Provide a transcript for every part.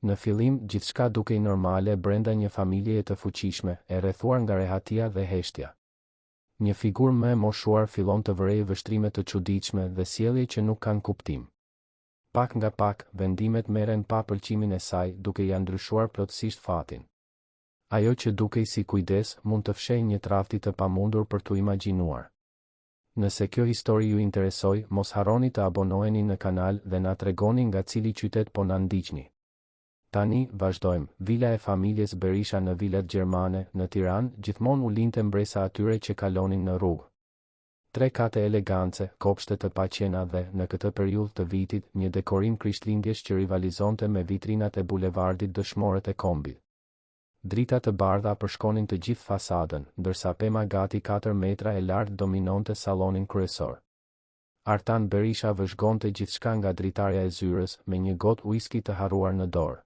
Në fillim, gjithçka dukej normale brenda një familjeje të fuqishme, e rrethuar nga rehatia dhe heshtja. Një figurë më e moshuar fillon të vërejë vështrime të çuditshme dhe sjellje që nuk kanë kuptim. Pak nga pak, vendimet merren pa pëlqimin e saj, duke ia ndryshuar plotësisht fatin. Ajo që dukej si kujdes, mund të fshejë një tradhti të pamundur për t'u imagjinuar. Nëse kjo histori ju interesoi, mos harroni të abonoheni në kanal dhe na tregoni nga cili qytet po na ndiqni. Tani, vazhdojmë. Vila e familjes Berisha në vilat gjermane, në Tiranë, gjithmonë u linte mbresa atyre që kalonin në rrugë. 3 kate elegance, kopshte të paqena dhe, në këtë periudhë të vitit, një dekorim krishtlindjes që rivalizonte me vitrinat e bulevardit Dëshmorët e Kombit. Drita të bardha përshkonin të gjithë fasadën, ndërsa pema gati 4 metra e lartë dominonte sallonin kryesor. Artan Berisha vëzhgonte gjithçka nga dritarja e zyrës, me një gotë uiski të harruar në dorë.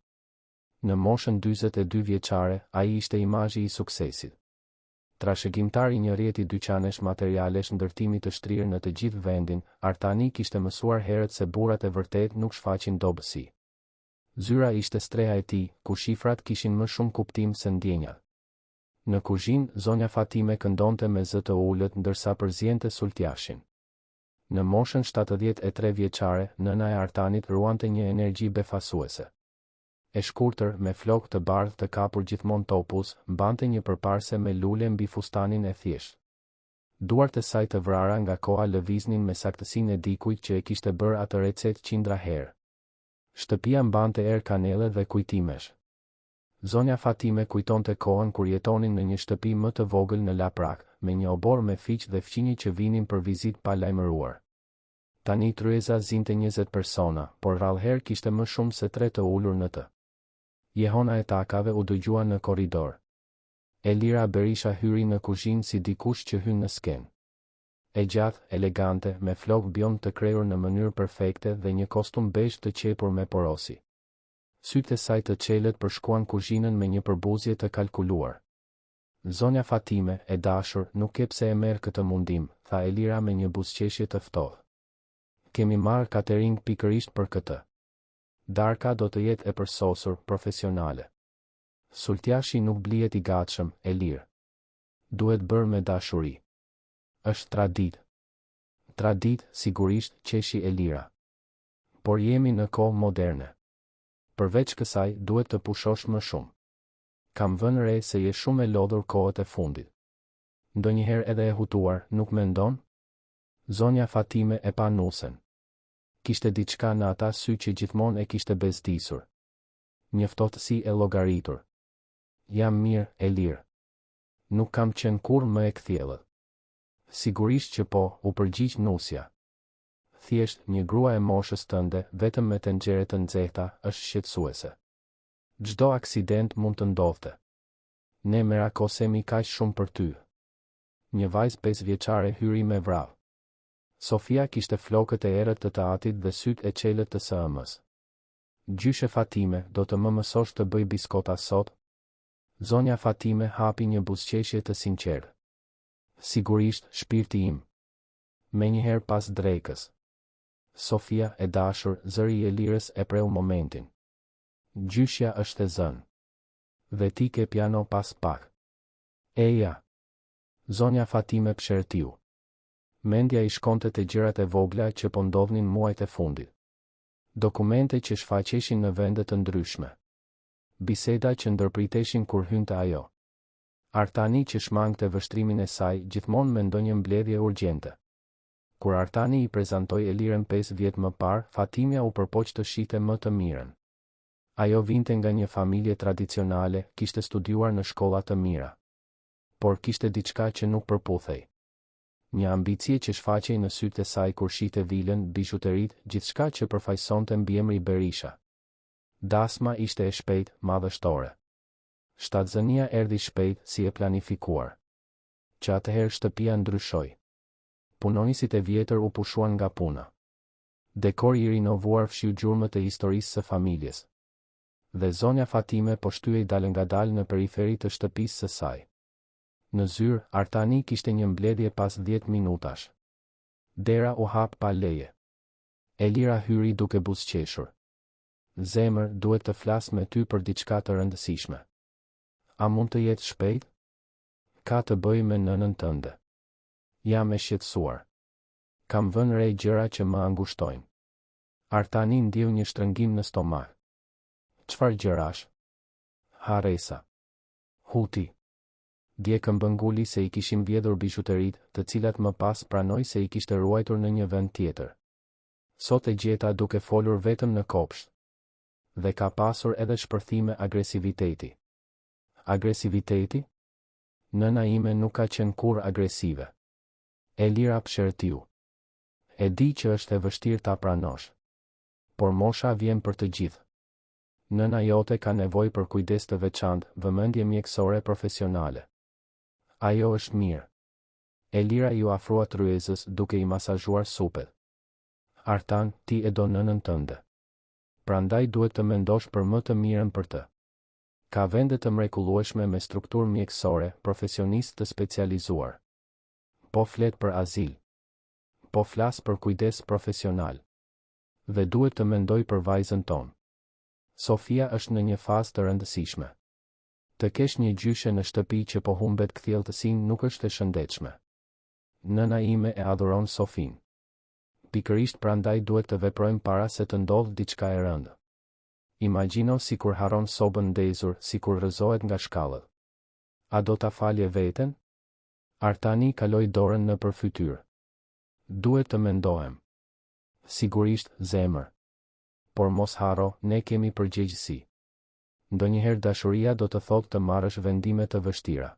Në moshën 42 vjeçare, ai ishte imazhi i suksesit. Trashëgimtar i një rjeti dyqanesh materialesh ndërtimi të shtrirë në të gjithë vendin, Artani kishte mësuar herët se burrat e vërtet nuk shfaqin dobësi. Zyra ishte streha e tij, ku shifrat kishin më shumë kuptim se ndjenjat. Në kuzhinë, zonja Fatime këndonte me zë të ulët ndërsa përziente sultjashin. Në moshën 73 vjeçare, nëna e Artanit ruante një energji befasuese. E shkurtër, me flokë të bardhë të kapur gjithmonë topuz, mbante një përparse me lule mbi fustanin e thjeshtë. Duart e saj të vrara nga koha lëviznin me saktësinë e dikujt që e kishte bërë atë recetë qindra herë. Shtëpia mbante erë kanele dhe kujtimesh. Zonja Fatime kujtonte kohën kur jetonin në një shtëpi më të vogël në Laprak, me një obor me fiq dhe fqinj që vinin për vizitë pa lajmëruar. Tani tryeza zinte 20 persona, por rrallëherë kishte më shumë se 3 të ulur në të. Jehona e takave u dëgjua në korridor. Elira Berisha hyri në kuzhinë si dikush që hyn në skenë. E gjatë, elegante, me flokë bjond të krejur në mënyrë perfekte dhe një kostum bezh të qepur me porosi. Sytë e saj të qelët përshkuan kuzhinën me një përbuzje të kalkuluar. Zonja Fatime, e dashur, nuk e pse e merr këtë mundim, tha Elira me një buzëqeshje të ftohtë. Kemi marrë catering pikërisht për këtë. Darka do të jetë e përsosur, profesionale. Sultjashi nuk blihet i gatshëm, Elir. Duhet bërë me dashuri. Është tradit. Tradit, sigurisht, qeshi Elira. Por jemi në kohë moderne. Përveç kësaj, duhet të pushosh më shumë. Kam vënë re se je shumë e lodhur kohët e fundit. Ndonjëherë edhe e hutuar, nuk mendon? Zonja Fatime e pa nusen. Kishte diçka në ata sy që gjithmonë e kishte bezdisur. Një ftohtësi e llogaritur. Jam mirë, Elir. Nuk kam qenë kurrë më e kthjellët. Sigurisht që po, u përgjigj nusja. Thjesht, një grua e moshës tënde, vetëm me tenxhere të nxehta, është shqetësuese. Çdo aksident mund të ndodhte. Ne merakosemi kaq shumë për ty. Një vajzë 5 vjeçare hyri me vrap. Sofia kishte flokët e errët të teatrit dhe sytë e qelët të sëmës. Gjyshe Fatime, do të më mësosh të bëj biskota sot? Zonja Fatime hapi një buzëqeshje të sinqertë. Sigurisht, shpirti im. Menjëherë pas drekës. Sofia, e dashur, zëri i Elirës e preu momentin. Gjyshja është e zënë. Dhe ti ke piano pas pak. Eja. Zonja Fatime pshertiu. Mendja i shkonte te gjërat e vogla që po ndodhnin muajt e fundit. Dokumente që shfaqeshin në vende të ndryshme. Biseda që ndërpriteshin kur hynte ajo. Artani që shmangte vështrimin e saj gjithmonë me ndonjë mbledhje urgjente. Kur Artani i prezantoi Elirën 5 vjet më parë, Fatimia u përpoq të shite më të mirën. Ajo vinte nga një familje tradicionale, kishte studiuar në shkolla të mira. Por kishte diçka që nuk përputhej. Një ambicie që shfaqej në sytë e saj kur shite vilën, bishuterit, gjithçka që përfaqësonte mbiemri Berisha. Dasma ishte e shpejtë, madhështore. Shtatzënia erdhi shpejt, si e planifikuar. Që atëherë shtëpia ndryshoi. Punonisit e vjetër u pushuan nga puna. Dekori i rinovuar fshiu gjurmët e historisë së familjes. Dhe zonja Fatime po shtyhej dalëngadalë në periferi të shtëpisë së saj. Në zyrë, Artani kishte një mbledhje pas 10 minutash. Dera u hap pa leje. Elira hyri duke buzëqeshur. Zemër, duhet të flas me ty për diçka të rëndësishme. A mund të jetë shpejt? Ka të bëjë me nënën tënde. Jam e shqetësuar. Kam vënë re gjëra që më angushtojnë. Artani ndjeu një shtrëngim në stomak. Çfarë gjërash? Haresa. Huti. Dje këmbënguli se i kishim vjedhur bishuterit, të cilat më pas pranoi se i kishte ruajtur në një vend tjetër. Sot e gjeta duke folur vetëm në kopsht. Dhe ka pasur edhe shpërthime agresiviteti. Agresiviteti? Nëna ime nuk ka qenë kur agresive. Elira pshertiu. E di që është e vështirë ta pranosh. Por mosha vjen për të gjithë. Nëna jote ka nevojë për kujdes të veçantë, vëmendje mjekësore profesionale. Ajo është mirë. Elira ju afrua tryezës duke i masazhuar supet. Artan, ti e do nënën tënde. Prandaj duhet të mendosh për më të mirën për të. Ka vende të mrekullueshme me strukturë mjekësore, profesionistë të specializuar. Po flet për azil. Po flas për kujdes profesional. Dhe duhet të mendoj për vajzën tonë. Sofia është në një fazë të rëndësishme. Të kesh një gjyshe në shtëpi që po humbet kthjelltësinë nuk është e shëndetshme. Nëna ime e adhuron Sofin. Pikërisht prandaj duhet të veprojmë para se të ndodhë diçka e rëndë. Imagjino sikur haron sobën ndezur, sikur rrëzohet nga shkallët. A do ta falje veten? Artani kaloi dorën nëpër fytyrë. Duhet të mendohem. Sigurisht, zemër. Por mos harro, ne kemi përgjegjësi. Ndonjëherë dashuria do të thotë të marrësh vendime të vështira.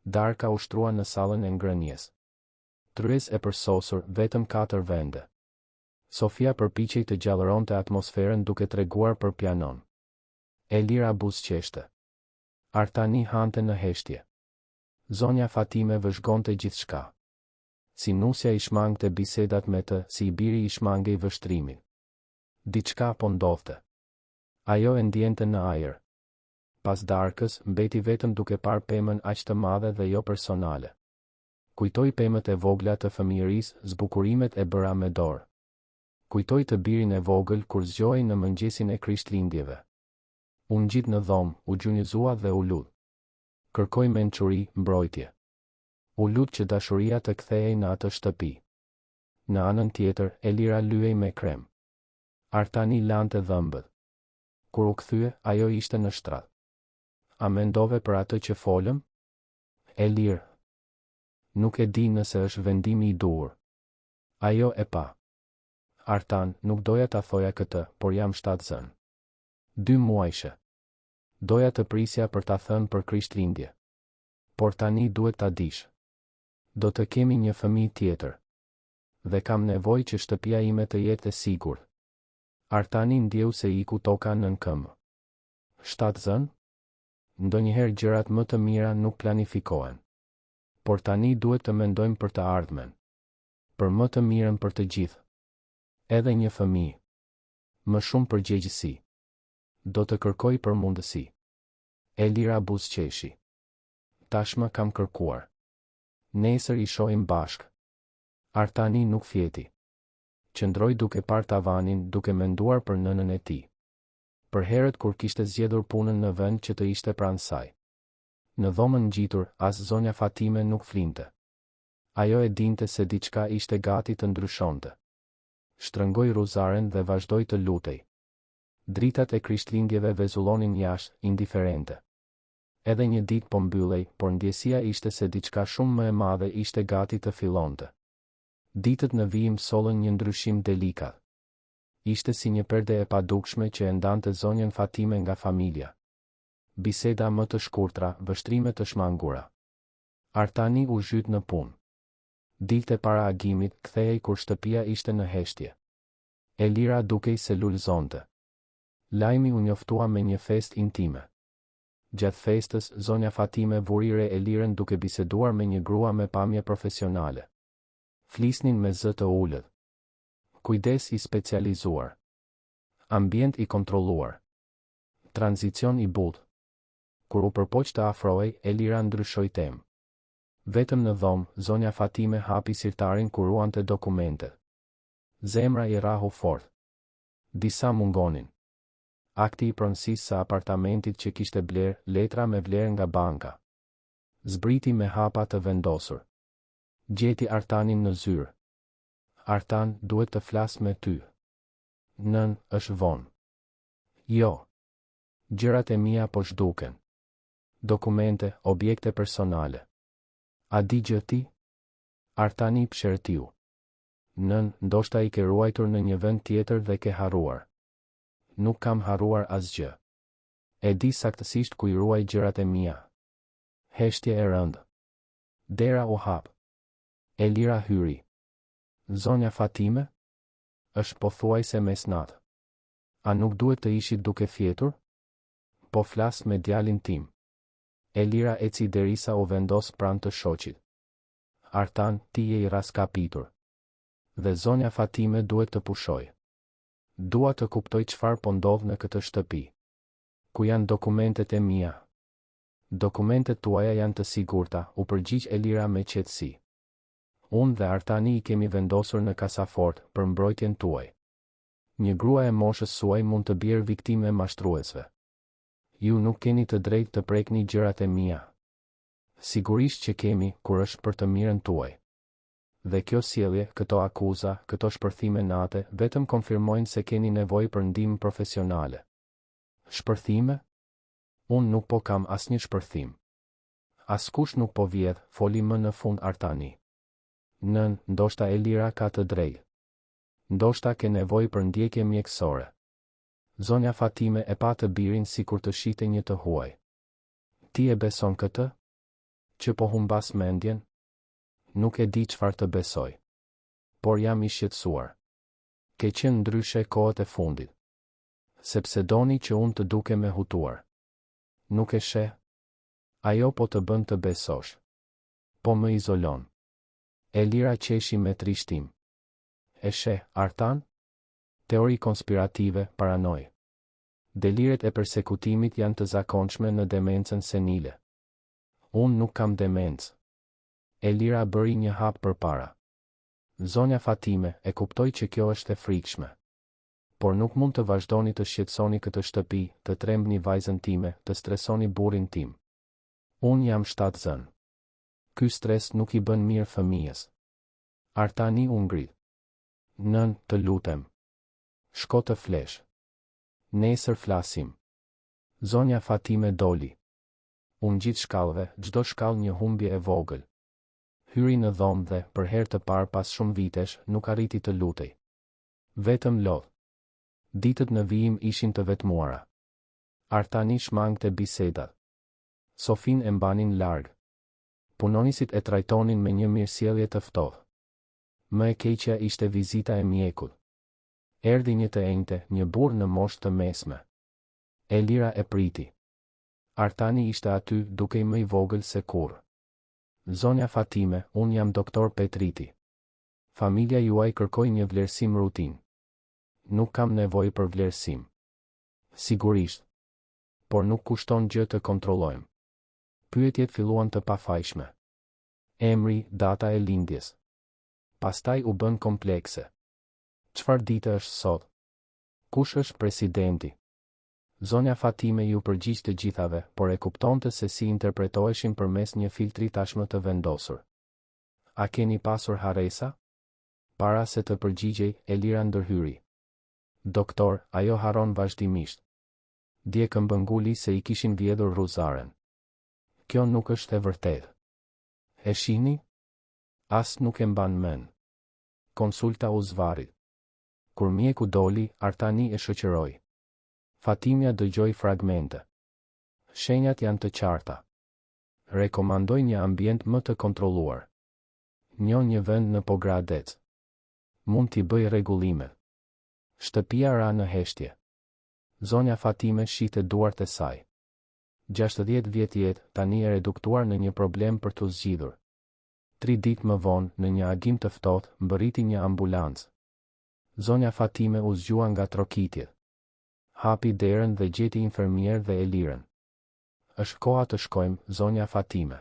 Darka ushtrua në sallën e ngrënies. Tryez e përsosur, vetëm 4 vende. Sofia përpiqej të gjallëronte atmosferën duke treguar për pianon. Elira buzëqeshte. Artani hante në heshtje. Zonja Fatime vëzhgonte gjithçka. Si nusja i shmangte bisedat me të, si i biri i shmangej vështrimin. Diçka po ndodhte. Ajo e ndjente në ajër. Pas darkës, mbeti vetëm duke parë pemën aq të madhe dhe jo personale. Kujtoi pemët e vogla të fëmijërisë, zbukurimet e bëra me dorë. Kujtoi të birin e vogël kur zgjohej në mëngjesin e Krishtlindjeve. U ngjit në dhomë, u gjunjëzua dhe u lut. Kërkoi mençuri, mbrojtje. U lut që dashuria të kthehej në atë shtëpi. Në anën tjetër, Elira lyej me krem. Artani lante dhëmbët. Kur u kthye, ajo ishte në shtrat. A mendove për atë që folëm? Elirë. Nuk e di nëse është vendimi i duhur. Ajo e pa. Artan, nuk doja ta thoja këtë, por jam shtatzën. 2 muajshe. Doja të prisja për ta thënë për Krishtlindje. Por tani duhet ta dish. Do të kemi një fëmijë tjetër. Dhe kam nevojë që shtëpia ime të jetë e sigurt. Artani ndjeu se iku toka nën këmbë. Shtatzën? Ndonjëherë gjërat më të mira nuk planifikohen. Por tani duhet të mendojmë për të ardhmen. Për më të mirën për të gjithë. Edhe një fëmijë. Më shumë përgjegjësi. Do të kërkoj për mundësi. Elira buzëqeshi. Tashmë kam kërkuar. Nesër i shohim bashk. Artani nuk fjeti. Qëndroi duke parë tavanin, duke menduar për nënën e tij. Për herët kur kishte zgjedhur punën në vend që të ishte pranë saj. Në dhomën ngjitur, as zonja Fatime nuk flinte. Ajo e dinte se diçka ishte gati të ndryshonte. Shtrëngoi ruzaren dhe vazhdoi të lutej. Dritat e Krishtlindjeve vezullonin jashtë, indiferente. Edhe një ditë po mbyllej, por ndjesia ishte se diçka shumë më e madhe ishte gati të fillonte. Ditët në vijim sollën një ndryshim delikat. Ishte si një perde e padukshme që e ndante zonjën Fatime nga familja. Biseda më të shkurtra, vështrime të shmangura. Artani u zhyt në punë. Dilte para agimit, kthehej kur shtëpia ishte në heshtje. Elira dukej se lulëzonte. Lajmi u njoftua me një festë intime. Gjatë festës, zonja Fatime vuri re Elirën duke biseduar me një grua me pamje profesionale. Flisnin me zë të ulët. Kujdes i specializuar. Ambient i kontrolluar. Tranzicion i butë. Kur u përpoq të afrohej, Elira ndryshoi temë. Vetëm në dhomë, zonja Fatime hapi sirtarin kur ruante dokumentet. Zemra i rahu fort. Disa mungonin. Akti i pronësisë së apartamentit që kishte bler, letra me vlerë nga banka. Zbriti me hapa të vendosur. Gjeti Artanin në zyrë. Artan, duhet të flas me ty. Nën, është vonë. Jo. Gjërat e mia po zhduken. Dokumente, objekte personale. A di gjë ti? Artani pshertiu. Nën, ndoshta i ke ruajtur në një vend tjetër dhe ke harruar. Nuk kam harruar asgjë. E di saktësisht ku i ruaj gjërat e mia. Heshtje e rëndë. Dera u hap. Elira hyri. Zonja Fatime? Është pothuajse mesnatë. A nuk duhet të ishit duke fjetur? Po flas me djalin tim. Elira eci derisa u vendos pranë të shoqit. Artan, ti je i raskapitur. Dhe zonja Fatime duhet të pushoj. Dua të kuptoj çfarë po ndodh në këtë shtëpi. Ku janë dokumentet e mia? Dokumentet tuaja janë të sigurta, u përgjigj Elira me qetësi. Unë dhe Artani i kemi vendosur në kasafort për mbrojtjen tuaj. Një grua e moshës suaj mund të bjerë viktime mashtruesve. Ju nuk keni të drejtë të prekni gjërat e mia. Sigurisht që kemi, kur është për të mirën tuaj. Dhe kjo sjellje, këto akuza, këto shpërthime nate, vetëm konfirmojnë se keni nevojë për ndihmë profesionale. Shpërthime? Unë nuk po kam asnjë shpërthim. Askush nuk po vjedh, foli më në fund Artani. Nën, ndoshta Elira ka të drejtë. Ndoshta ke nevojë për ndjekje mjekësore. Zonja Fatime e pa të birin sikur të shite një të huaj. Ti e beson këtë? Që po humbas mendjen? Nuk e di çfarë të besoj. Por jam i shqetësuar. Ke qenë ndryshe kohët e fundit. Sepse doni që unë të duke me hutuar. Nuk e sheh? Ajo po të bën të besosh. Po më izolon. Elira qeshi me trishtim. E sheh, Artan? Teori konspirative, paranoj. Deliret e persekutimit janë të zakonshme në demencën senile. Unë nuk kam demencë. Elira bëri një hap përpara. Zonja Fatime, e kuptoj që kjo është e frikshme. Por nuk mund të vazhdoni të shqetësoni këtë shtëpi, të trembni vajzën time, të stresoni burrin tim. Unë jam shtatzën. Ky stres nuk i bën mirë fëmijës. Artani u ngrit. Nën, të lutem. Shko të flesh. Nesër flasim. Zonja Fatime doli. U ngjit shkallëve, çdo shkallë një humbje e vogël. Hyri në dhomë dhe, për herë të parë pas shumë vitesh, nuk arriti të lutej. Vetëm lodh. Ditët në vijim ishin të vetmuara. Artani shmangte bisedat. Sofin e mbanin larg. Punonisit e trajtonin me një mirësjellje të ftohtë. Më e keqja ishte vizita e mjekut. Erdhi një të enjte, një burr në moshë të mesme. Elira e priti. Artani ishte aty, duke i më i vogël se kurrë. Zonja Fatime, unë jam doktor Petriti. Familja juaj kërkoi një vlerësim rutin. Nuk kam nevojë për vlerësim. Sigurisht. Por nuk kushton gjë të kontrollojmë. Pyetjet filluan të pafajshme. Emri, data e lindjes. Pastaj u bën komplekse. Çfarë dite është sot? Kush është presidenti? Zonja Fatime ju përgjigj të gjithave, por e kuptonte se si interpretoheshin përmes një filtri tashmë të vendosur. A keni pasur harresa? Para se të përgjigjej, Elira ndërhyri. Doktor, ajo harron vazhdimisht. Dje këmbënguli se i kishin vjedhur rruzaren. Kjo nuk është e vërtetë. E shihni? As nuk e mban mend. Konsulta u zvarri. Kur mjeku doli, Artani e shoqëroi. Fatimja dëgjoi fragmente. Shenjat janë të qarta. Rekomandoj një ambient më të kontrolluar. Njon një vend në Pogradec. Mund t'i bëj rregullimet. Shtëpia ra në heshtje. Zonja Fatime shite duart e saj. 60 vjet jetë, tani e reduktuar në një problem për t'u zgjidhur. 3 ditë më vonë, në një agim të ftohtë, mbërriti një ambulancë. Zonja Fatime u zgjua nga trokitjet. Hapi derën dhe gjeti infermier dhe Elirën. Është koha të shkojmë, zonja Fatime.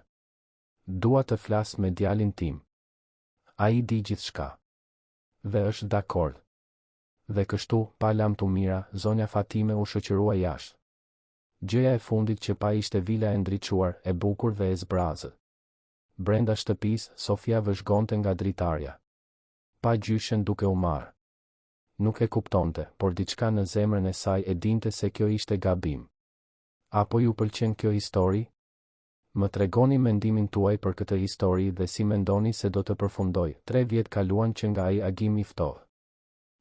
Dua të flas me djalin tim. Ai di gjithçka. Dhe është dakord. Dhe kështu, pa lam të mira, zonja Fatime u shoqërua jashtë. Gjëja e fundit që pa ishte vila e ndriçuar, e bukur dhe e zbrazët. Brenda shtëpisë, Sofia vëzhgonte nga dritarja. Pa gjyshen duke u marrë. Nuk e kuptonte, por diçka në zemrën e saj e dinte se kjo ishte gabim. Apo ju pëlqen kjo histori? Më tregoni mendimin tuaj për këtë histori dhe si mendoni se do të përfundoj. 3 vjet kaluan që nga ai agim i ftohtë.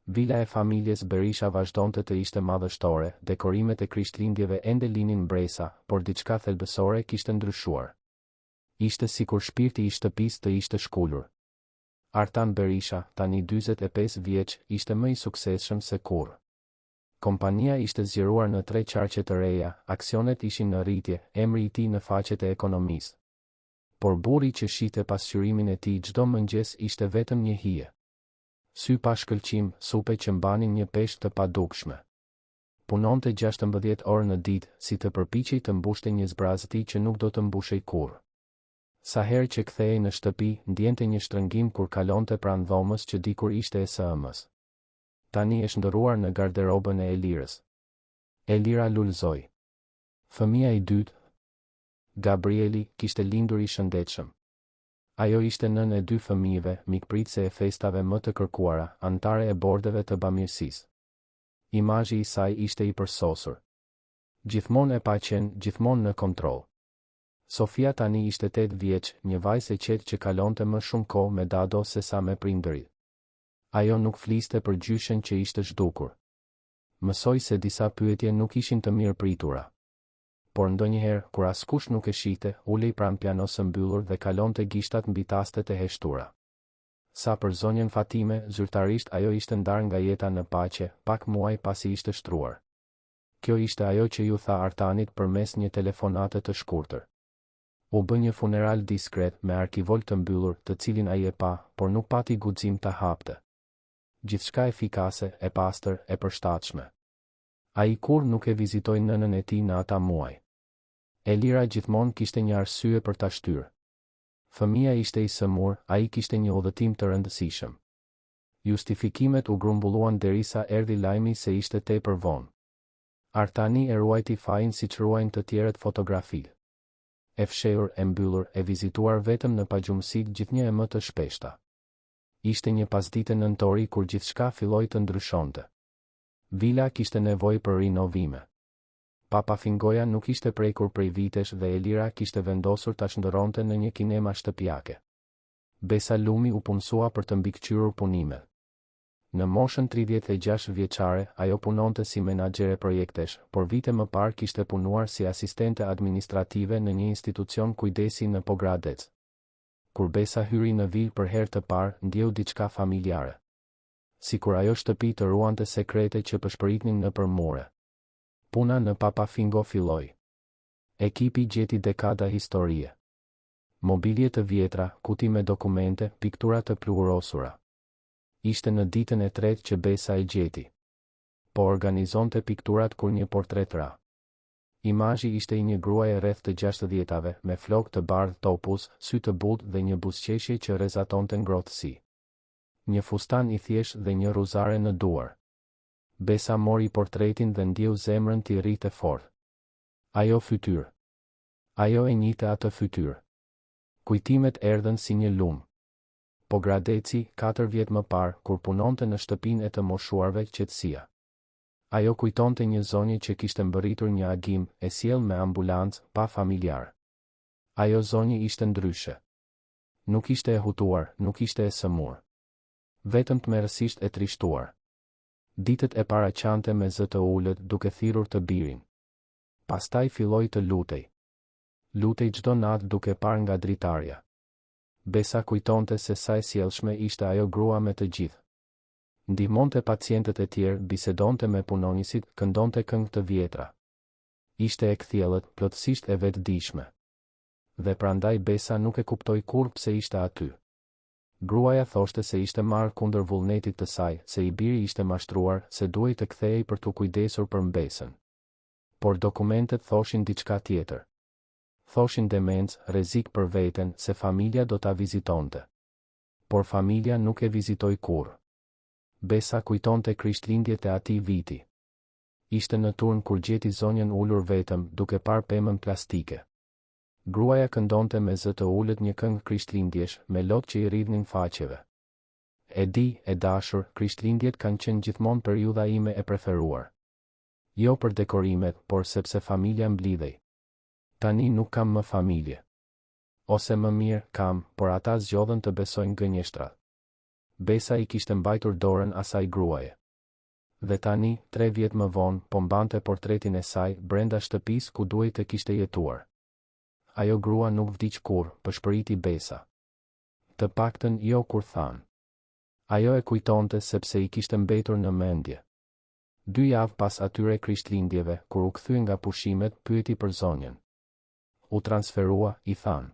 Vila e familjes Berisha vazhdonte të ishte madhështore, dekorimet e Krishtlindjeve ende linin mbresa, por diçka thelbësore kishte ndryshuar. Ishte sikur shpirti i shtëpisë të ishte shkullur. Artan Berisha, tani 45 vjeç, ishte më i suksesshëm se kurrë. Kompania ishte zgjeruar në 3 qarqe të reja, aksionet ishin në rritje, emri i tij në faqet e ekonomisë. Por burri që shite pasqyrimin e tij çdo mëngjes ishte vetëm një hije. Sy pa shkëlqim, supe që mbanin një peshk të padukshme. Punonte 16 orë në ditë, si të përpiqej të mbushte një zbrazëti që nuk do të mbushej kurrë. Sa herë që kthehej në shtëpi, ndjente një shtrëngim kur kalonte pranë dhomës që dikur ishte e sëmës. Tani është ndëruar në garderobën e Elirës. Elira lulëzoi. Fëmia i dytë, Gabrieli, kishte lindur i shëndetshëm. Ajo ishte nën e 2 fëmijëve, mikpritse e festave më të kërkuara, antare e bordeve të bamirësisë. Imazhi i saj ishte i përsosur. Gjithmonë e pa qenë, gjithmonë në kontroll. Sofia tani ishte 8 vjeç, një vajzë e qetë që kalonte më shumë kohë me dado se sa me prindërit. Ajo nuk fliste për gjyshen që ishte zhdukur. Mësoi se disa pyetje nuk ishin të mirë pritura. Por ndonjëherë, kur askush nuk e shihte, ulej pranë pianos së mbyllur dhe kalonte gishtat mbi tastet e heshtura. Sa për zonjën Fatime, zyrtarisht ajo ishte ndarë nga jeta në paqe, pak muaj pasi ishte shtruar. Kjo ishte ajo që ju tha Artanit përmes një telefonate të shkurtër. U bë një funeral diskret me arkivol të mbyllur, të cilin ai e pa, por nuk pati guxim ta hapte. Gjithçka efikase, e pastër, e përshtatshme. Ai kur nuk e vizitoi nënën e tij në ata muaj. Elira gjithmonë kishte një arsye për ta shtyrë. Fëmia ishte i sëmur, ai kishte një udhëtim të rëndësishëm. Justifikimet u grumbulluan derisa erdhi lajmi se ishte tepër vonë. Artani e ruajti fajin siç ruajnë të tjerët fotografitë. E fshehur, e mbyllur, e vizituar vetëm në pagjumësi gjithnjë e më të shpeshta. Ishte një pasdite nëntori kur gjithçka filloi të ndryshonte. Vila kishte nevojë për rinovime. Papa Fingoja nuk ishte prekur prej vitesh dhe Elira kishte vendosur ta shndërronte në një kinema shtëpiake. Besa Lumi u punësua për të mbikëqyrur punimet. Në moshën 36 vjeçare, ajo punonte si menaxhere projektesh, por vite më parë kishte punuar si asistente administrative në një institucion kujdesi në Pogradec. Kur Besa hyri në vilë për herë të parë, ndjeu diçka familjare. Sikur ajo shtëpi të ruante sekrete që pëshpëritnin nëpër mure. Puna në Papa Fingo filloi. Ekipi gjeti dekada historie. Mobilje të vjetra, kuti me dokumente, piktura të pluhurosura. Ishte në ditën e tretë që Besa e gjeti. Po organizonte pikturat kur një portret ra. Imazhi ishte i një gruaje rreth të 60-tave, me flokë të bardhë topuz, sy të butë dhe një buzëqeshje që rrezatonte ngrohtësi. Një fustan i thjeshtë dhe një ruzare në duar. Besa mori portretin dhe ndjeu zemrën t'i rritë fort. Ajo fytyrë. Ajo e njihte atë fytyrë. Kujtimet erdhën si një lumë. Pogradeci, 4 vjet më parë, kur punonte në shtëpinë e të moshuarve, qetësia. Ajo kujtonte një zonjë që kishte mbërritur një agim, e sjell me ambulancë, pa familjar. Ajo zonjë ishte ndryshe. Nuk ishte e hutuar, nuk ishte e sëmur. Vetëm tmerrësisht e trishtuar. Ditët e paraqante me zë të ulët, duke thirrur të birin. Pastaj filloi të lutej. Lutej çdo natë duke parë nga dritarja. Besa kujtonte se sa e sjellshme ishte ajo grua me të gjithë. Ndihmonte pacientët e tjerë, bisedonte me punonjësit, këndonte këngë të vjetra. Ishte e kthjellët, plotësisht e vetëdijshme. Dhe prandaj Besa nuk e kuptoi kurrë pse ishte aty. Gruaja thoshte se ishte marrë kundër vullnetit të saj, se i biri ishte mashtruar, se duhej të kthehej për t'u kujdesur për mbesën. Por dokumentet thoshin diçka tjetër. Thoshin demencë, rrezik për veten, se familja do ta vizitonte. Por familja nuk e vizitoi kurrë. Besa kujtonte krishtlindjet e atij viti. Ishte në turn kur gjeti zonjën ulur vetëm, duke parë pemën plastike. Gruaja këndonte me zë të ulët një këngë krishtlindjesh, me lot që i rridhnin faqeve. E di, e dashur, krishtlindjet kanë qenë gjithmonë periudha ime e preferuar. Jo për dekorimet, por sepse familja mblidhej. Tani nuk kam më familje. Ose më mirë, kam, por ata zgjodhen të besojnë gënjeshtrat. Besa i kishte mbajtur dorën asaj gruaje. Dhe tani, 3 vjet më vonë, po mbante portretin e saj brenda shtëpisë ku duhej të kishte jetuar. Ajo grua nuk vdiq kur, pëshpëriti Besa. Të paktën jo kur than. Ajo e kujtonte sepse i kishte mbetur në mendje. 2 javë pas atyre krishtlindjeve, kur u kthye nga pushimet, pyeti për zonjën. U transferua, i than.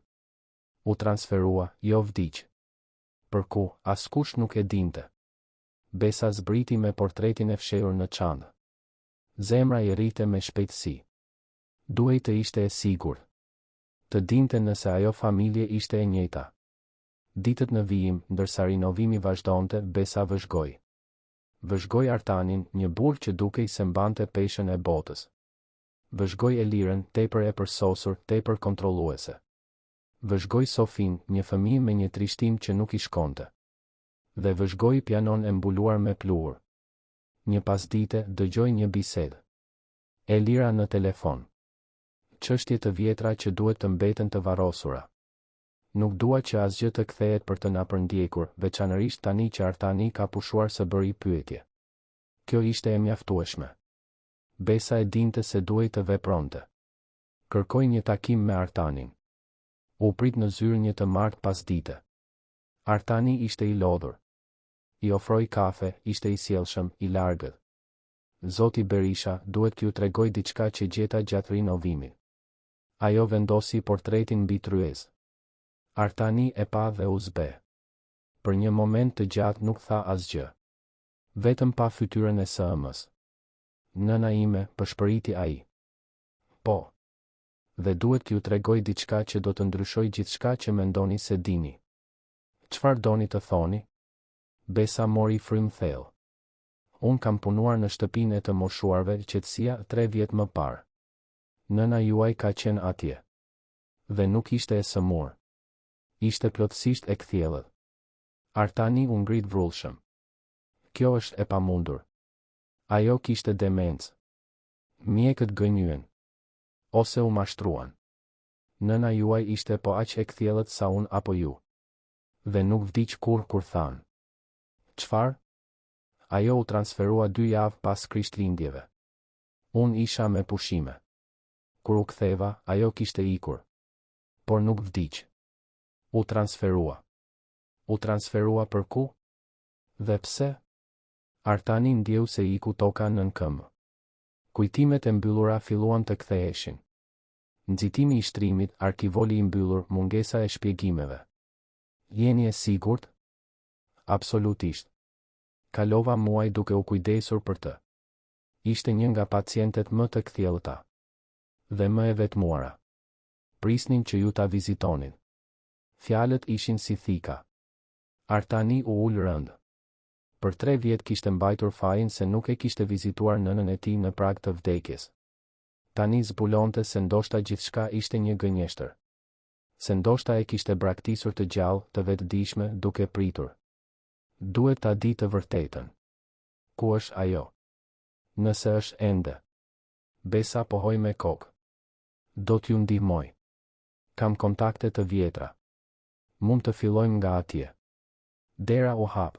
U transferua, jo vdiq. Për ku, askush nuk e dinte. Besa zbriti me portretin e fshehur në çantë. Zemra i rrite me shpejtësi. Duhej të ishte e sigurt. Të dinte nëse ajo familje ishte e njëjta. Ditët në vijim, ndërsa rinovimi vazhdonte, Besa vëzhgoi. Vëzhgoi Artanin, një burr që dukej se mbante peshën e botës. Vëzhgoi Elirën, tepër e përsosur, tepër kontrolluese. Vëzhgoi Sofin, një fëmijë me një trishtim që nuk i shkonte. Dhe vëzhgoi pianon e mbuluar me pluhur. Një pasdite, dëgjoi një bisedë. Elira në telefon. Çështje të vjetra që duhet të mbeten të varrosura. Nuk dua që asgjë të kthehet për të na përndjekur, veçanërisht tani që Artani ka pushuar së bëri pyetje. Kjo ishte e mjaftueshme. Besa e dinte se duhej të vepronte. Kërkoi një takim me Artanin. U prit në zyrë një të martë pasdite. Artani ishte i lodhur. I ofroi kafe, ishte i sjellshëm, i largët. Zoti Berisha, duhet t'ju tregoj diçka që gjeta gjatë rinovimit. Ajo vendosi portretin mbi tryezë. Artani e pa dhe u zbe. Për një moment të gjatë nuk tha asgjë. Vetëm pa fytyrën e së-ëmës. Nëna ime, pëshpëriti ai. Po. Dhe duhet t'ju tregoj diçka që do të ndryshoj gjithçka që mendoni se dini. Çfarë doni të thoni? Besa mori frym thellë. Unë kam punuar në shtëpinë e të moshuarve qetësia 3 vjet më parë. Nëna juaj ka qenë atje. Dhe nuk ishte e sëmur. Ishte plotësisht e kthjellët. Artani u ngrit vrullshëm. Kjo është e pamundur. Ajo kishte demencë. Mjekët gënjyen. Ose u mashtruan. Nëna juaj ishte po aq e kthjellët sa unë apo ju. Dhe nuk vdiq kur than. Çfarë? Ajo u transferua 2 javë pas krishtlindjeve. Unë isha me pushime. Kur u ktheva, ajo kishte ikur. Por nuk vdiq. U transferua. U transferua për ku? Dhe pse? Artani ndjeu se iku toka nën këmbë. Kujtimet e mbyllura filluan të ktheheshin. Nxitimi i shtrimit, arkivoli i mbyllur, mungesa e shpjegimeve. Jeni e sigurt? Absolutisht. Kalova muaj duke u kujdesur për të. Ishte një nga pacientet më të kthjellëta. Dhe më e vetmuara. Prisnin që ju ta vizitonin. Fjalët ishin si thika. Artani u ul rënd. Për 3 vjet kishte mbajtur fajin se nuk e kishte vizituar nënën e tij në prag të vdekjes. Tani zbulonte se ndoshta gjithçka ishte një gënjeshtër. Se ndoshta e kishte braktisur të gjallë, të vetëdijshme, duke pritur. Duhet ta di të vërtetën. Ku është ajo? Nëse është ende. Besa pohoi me kokë. Do t'ju ndihmoj. Kam kontakte të vjetra. Mund të fillojmë nga atje. Dera u hap.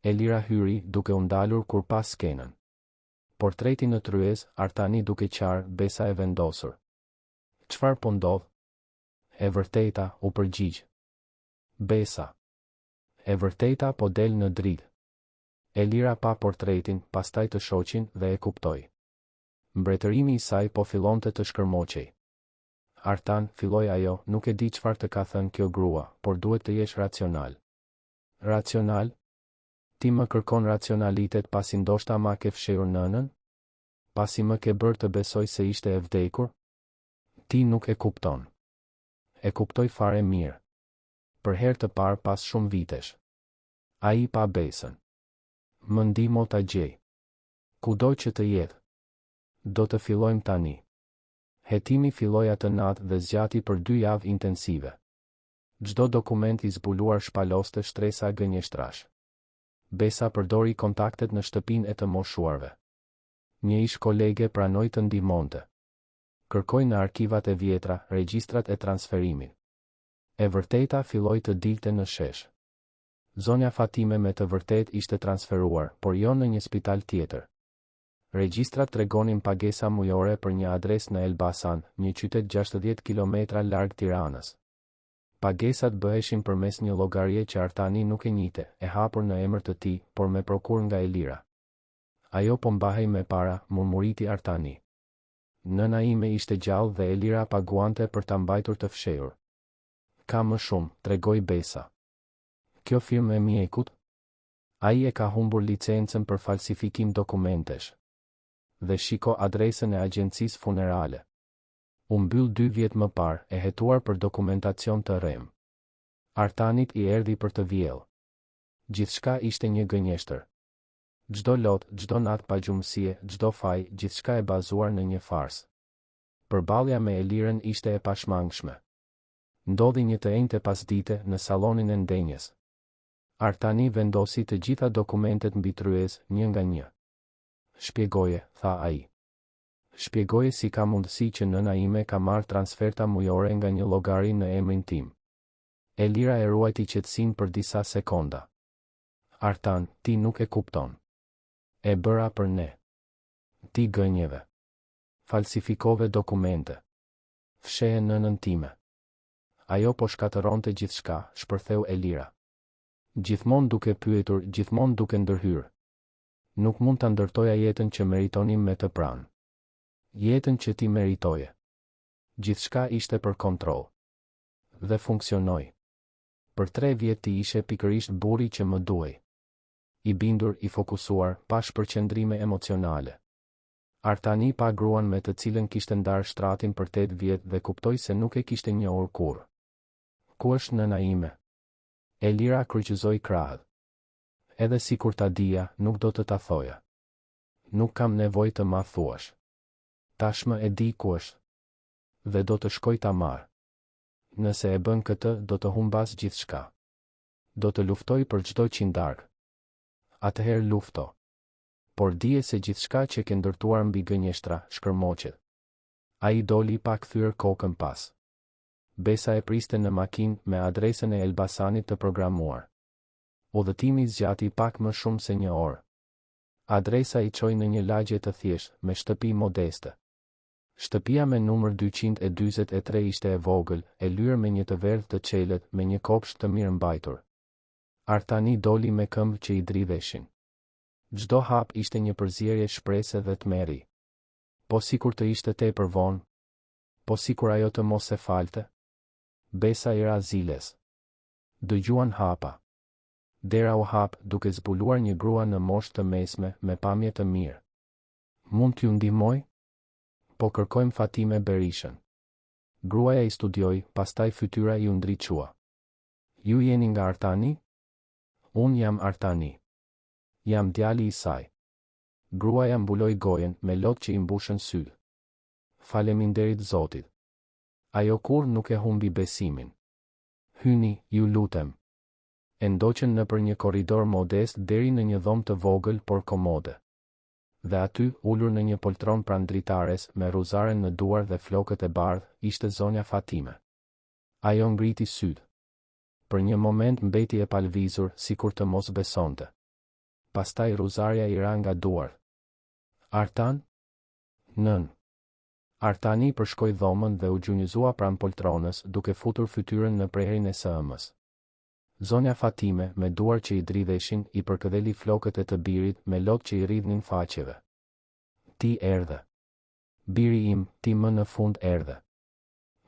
Elira hyri duke u ndalur kur pas skenën. Portreti në tryezë, Artani duke qarë, Besa e vendosur. Çfarë po ndodh? E vërteta, u përgjigj. Besa. E vërteta po del në dritë. Elira pa portretin, pastaj të shoqin dhe e kuptoi. Mbretërimi i saj po fillonte të shkërmoqej. Artan, filloi ajo, nuk e di çfarë të ka thënë kjo grua, por duhet të jesh racional. Racional? Ti më kërkon racionalitet pasi ndoshta ma ke fshehur nënën? Pasi më ke bërë të besoj se ishte e vdekur? Ti nuk e kupton. E kuptoj fare mirë. Për herë të parë pas shumë vitesh. Ai pa Besën. Më ndihmo ta gjej. Kudo që të jetë. Do të fillojmë tani. Hetimi filloi atë natë dhe zgjati për 2 javë intensive. Çdo dokument i zbuluar shpaloste shtresa gënjeshtrash. Besa përdori kontaktet në shtëpinë e të moshuarve. Një ish kolege pranoi të ndihmonte. Kërkoi në arkivat e vjetra, regjistrat e transferimit. E vërteta filloi të dilte në shesh. Zonja Fatime me të vërtet ishte transferuar, por jo në një spital tjetër. Regjistrat tregonin pagesa mujore për një adres në Elbasan, një qytet 60 kilometra larg Tiranës. Pagesat bëheshin përmes një llogarie që Artani nuk e njihte, e hapur në emër të tij, por me prokur nga Elira. Ajo po mbahej me para, murmuriti Artani. Nëna ime ishte gjallë dhe Elira paguante për ta mbajtur të fshehur. Ka më shumë, tregoi Besa. Kjo firmë e mjekut? Ai e ka humbur licencën për falsifikim dokumentesh. Dhe shiko adresën e agjencisë funerale. U mbyll 2 vjet më parë, e hetuar për dokumentacion të rrem. Artanit i erdhi për të vjellë. Gjithçka ishte një gënjeshtër. Çdo lot, çdo natë pagjumësie, çdo faj, gjithçka e bazuar në një farsë. Përballja me Elirën ishte e pashmangshme. Ndodhi një të enjte pasdite në sallonin e ndenjes. Artani vendosi të gjitha dokumentet mbi tryez, një nga një. Shpjegoje, tha ai. Shpjegoje si ka mundësi që nëna ime ka marrë transferta mujore nga një llogari në emrin tim. Elira e ruajti qetësinë për disa sekonda. Artan, ti nuk e kupton. E bëra për ne. Ti gënjeve. Falsifikove dokumente. Fshehe nënën time. Ajo po shkatëronte gjithçka, shpërtheu Elira. Gjithmonë duke pyetur, gjithmonë duke ndërhyrë. Nuk mund ta ndërtoja jetën që meritonim me të pranë. Jetën që ti meritoje. Gjithçka ishte për kontroll. Dhe funksionoi. Për 3 vjet ti ishe pikërisht burri që më duhej. I bindur, i fokusuar, pa shpërqendrime emocionale. Artani pa gruan me të cilën kishte ndarë shtratin për 8 vjet dhe kuptoi se nuk e kishte njohur kurrë. Ku është nëna ime? Elira kryqëzoi krahët. Edhe si kur ta dija, nuk do të ta thoja. Nuk kam nevojë të ma thuash. Tashmë e di ku është. Dhe do të shkoj ta marr. Nëse e bën këtë, do të humbas gjithçka. Do të luftoj për çdo qindark. Atëherë lufto. Por dije se gjithçka që ke ndërtuar mbi gënjeshtra, shkërmoqet. Ai doli pa kthyer kokën pas. Besa e priste në makinë me adresën e Elbasanit të programuar. Udhëtimi zgjati pak më shumë se 1 orë. Adresa i çoi në një lagje të thjeshtë, me shtëpi modeste. Shtëpia me numër 243 ishte e vogël, e lyer me një të verdhë të çelët, me një kopsht të mirë mbajtur. Artani doli me këmbë që i dridheshin. Çdo hap ishte një përzierje shprese dhe tmerri. Po sikur të ishte tepër vonë. Po sikur ajo të mos e falte. Besa i ra ziles. Dëgjuan hapa. Dera u hap, duke zbuluar një grua në moshë të mesme, me pamje të mirë. Mund t'ju ndihmoj? Po kërkojmë Fatime Berishën. Gruaja i studioi, pastaj fytyra i u ndriçua. Ju jeni nga Artani? Unë jam Artani. Jam djali i saj. Gruaja mbuloi gojen, me lot që i mbushën sytë. Faleminderit Zotit. Ajo kur nuk e humbi besimin. Hyni, ju lutem. E ndoqën nëpër një korridor modest deri në një dhomë të vogël por komode. Dhe aty, ulur në një poltron pranë dritares, me ruzaren në duar dhe flokët e bardhë, ishte zonja Fatime. Ajo ngriti sytë. Për një moment mbeti e palvizur, sikur të mos besonte. Pastaj ruzarja i ra nga duart. Artan? Nën. Artani përshkoi dhomën dhe u gjunjëzua pranë poltronës, duke futur fytyrën në preherin e sëmës. Zonja Fatime, me duar që i dridheshin, i përkëdheli flokët e të birit, me lot që i rridhnin faqeve. Ti erdhe. Biri im, ti më në fund erdhe.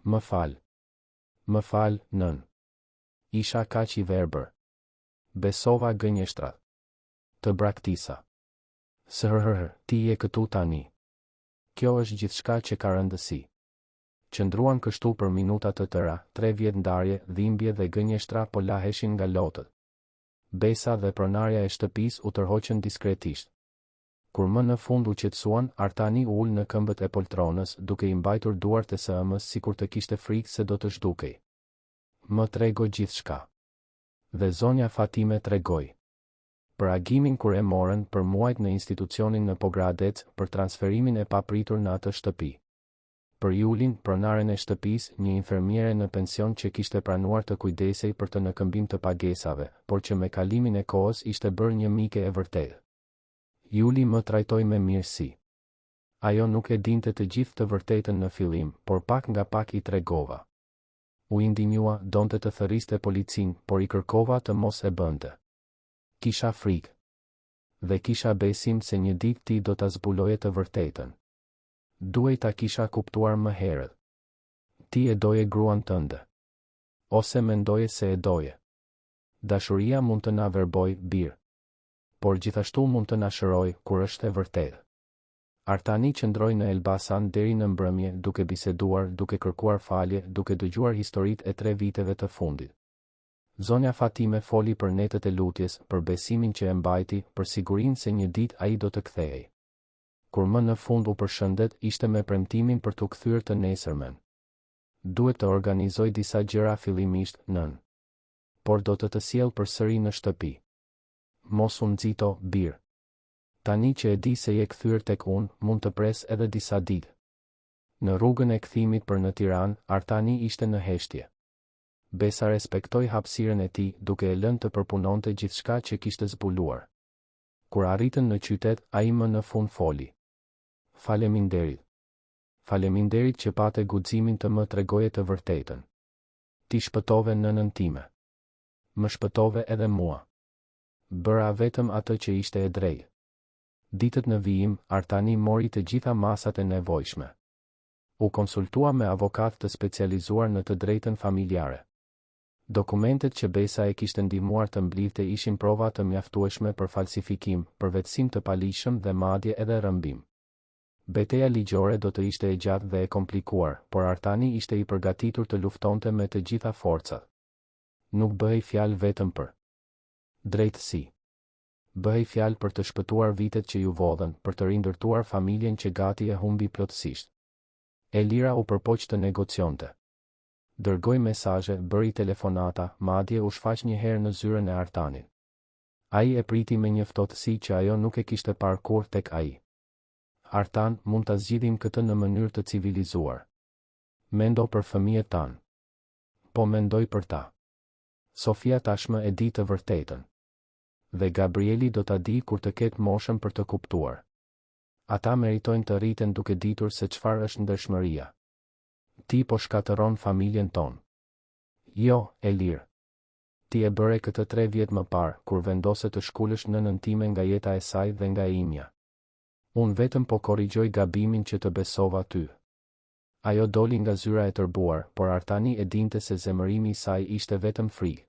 Më fal. Më fal, nën. Isha kaq i verbër. Besova gënjeshtrat. Të braktisa. Sërhërhër, ti je këtu tani. Kjo është gjithçka që ka rëndësi. Qëndruan kështu për minuta të tëra, 3 vjet ndarje, dhimbje dhe gënjeshtra po laheshin nga lotët. Besa dhe pronarja e shtëpisë u tërhoqën diskretisht. Kur më në fund u qetësuan, Artani u ul në këmbët e poltronës, duke I mbajtur duart e së ëmës sikur të kishte frikë se do të zhdukej. Më trego gjithçka. Dhe zonja Fatime tregoi. Për agimin kur e morën për muajt në institucionin në Pogradec, për transferimin e papritur në atë shtëpi. Për Julin, pronaren e shtëpisë, një infermiere në pension që kishte pranuar të kujdesej për të në këmbim të pagesave, por që me kalimin e kohës ishte bërë një mike e vërtetë. Juli më trajtoi me mirësi. Ajo nuk e dinte të gjithë të vërtetën në fillim, por pak nga pak I tregova. U indinjua, donte të thërriste policin, por I kërkova të mos e bënte. Kisha frikë. Dhe kisha besim se një ditë ti do ta zbuloje të vërtetën. Duhej ta kisha kuptuar më herët. Ti e doje gruan tënde. Ose mendoje se e doje. Dashuria mund të na verboj, birë. Por gjithashtu mund të na shëroj, kur është e vërtetë. Artani qëndroi në Elbasan deri në mbrëmje, duke biseduar, duke kërkuar falje, duke dëgjuar historitë e 3 viteve të fundit. Zonja Fatime foli për netët e lutjes, për besimin që e mbajti, për sigurinë se një ditë ai do të kthehej. Kur më në fund u përshëndet, ishte me premtimin për t'u kthyer të nesërmen. Duhet të organizoj disa gjëra fillimisht, nën. Por do të sjell përsëri në shtëpi. Mos u nxito, birë. Tani që e di se je kthyer tek unë, mund të pres edhe disa ditë. Në rrugën e kthimit për në Tiranë, Artani ishte në heshtje. Besa respektoi hapësirën e tij, duke e lënë të përpunonte gjithçka që kishte zbuluar. Kur arritën në qytet, ai më në fund foli. Faleminderit. Faleminderit që pate guximin të më tregoje të vërtetën. Ti shpëtove nënën time. Më shpëtove edhe mua. Bëra vetëm atë që ishte e drejtë. Ditët në vijim, Artani mori të gjitha masat e nevojshme. U konsultua me avokat të specializuar në të drejtën familjare. Dokumentet që Besa e kishte ndihmuar të mblidhte ishin prova të mjaftueshme për falsifikim, për vetësim të palishëm dhe madje edhe rrëmbim. Betejë ligjore do të ishte e gjatë dhe e komplikuar, por Artani ishte I përgatitur të luftonte me të gjitha forcat. Nuk bëhej fjalë vetëm për drejtësi. Bëhej fjalë për të shpëtuar vitet që ju vodhen, për të rindërtuar familjen që gati e humbi plotësisht. Elira u përpoq të negocionte. Dërgoi mesazhe, bëri telefonata, madje u shfaq një herë në zyrën e Artanit. Ai e priti me një ftohtësi që ajo nuk e kishte parë kurrë tek ai. Artan, mund ta zgjidhim këtë në mënyrë të civilizuar. Mendo për fëmijët tanë. Po mendoj për ta. Sofia tashmë e di të vërtetën. Dhe Gabrieli do ta di kur të ketë moshën për të kuptuar. Ata meritojnë të rriten duke ditur se çfarë është ndershmëria. Ti po shkatëron familjen tonë. Jo, Elir. Ti e bëre këtë 3 vjet më parë, kur vendose të shkulësh nënën time nga jeta e saj dhe nga e imja. Unë vetëm po korrigjoj gabimin që të besova ty. Ajo doli nga zyra e tërbuar, por Artani e dinte se zemërimi I saj ishte vetëm frikë.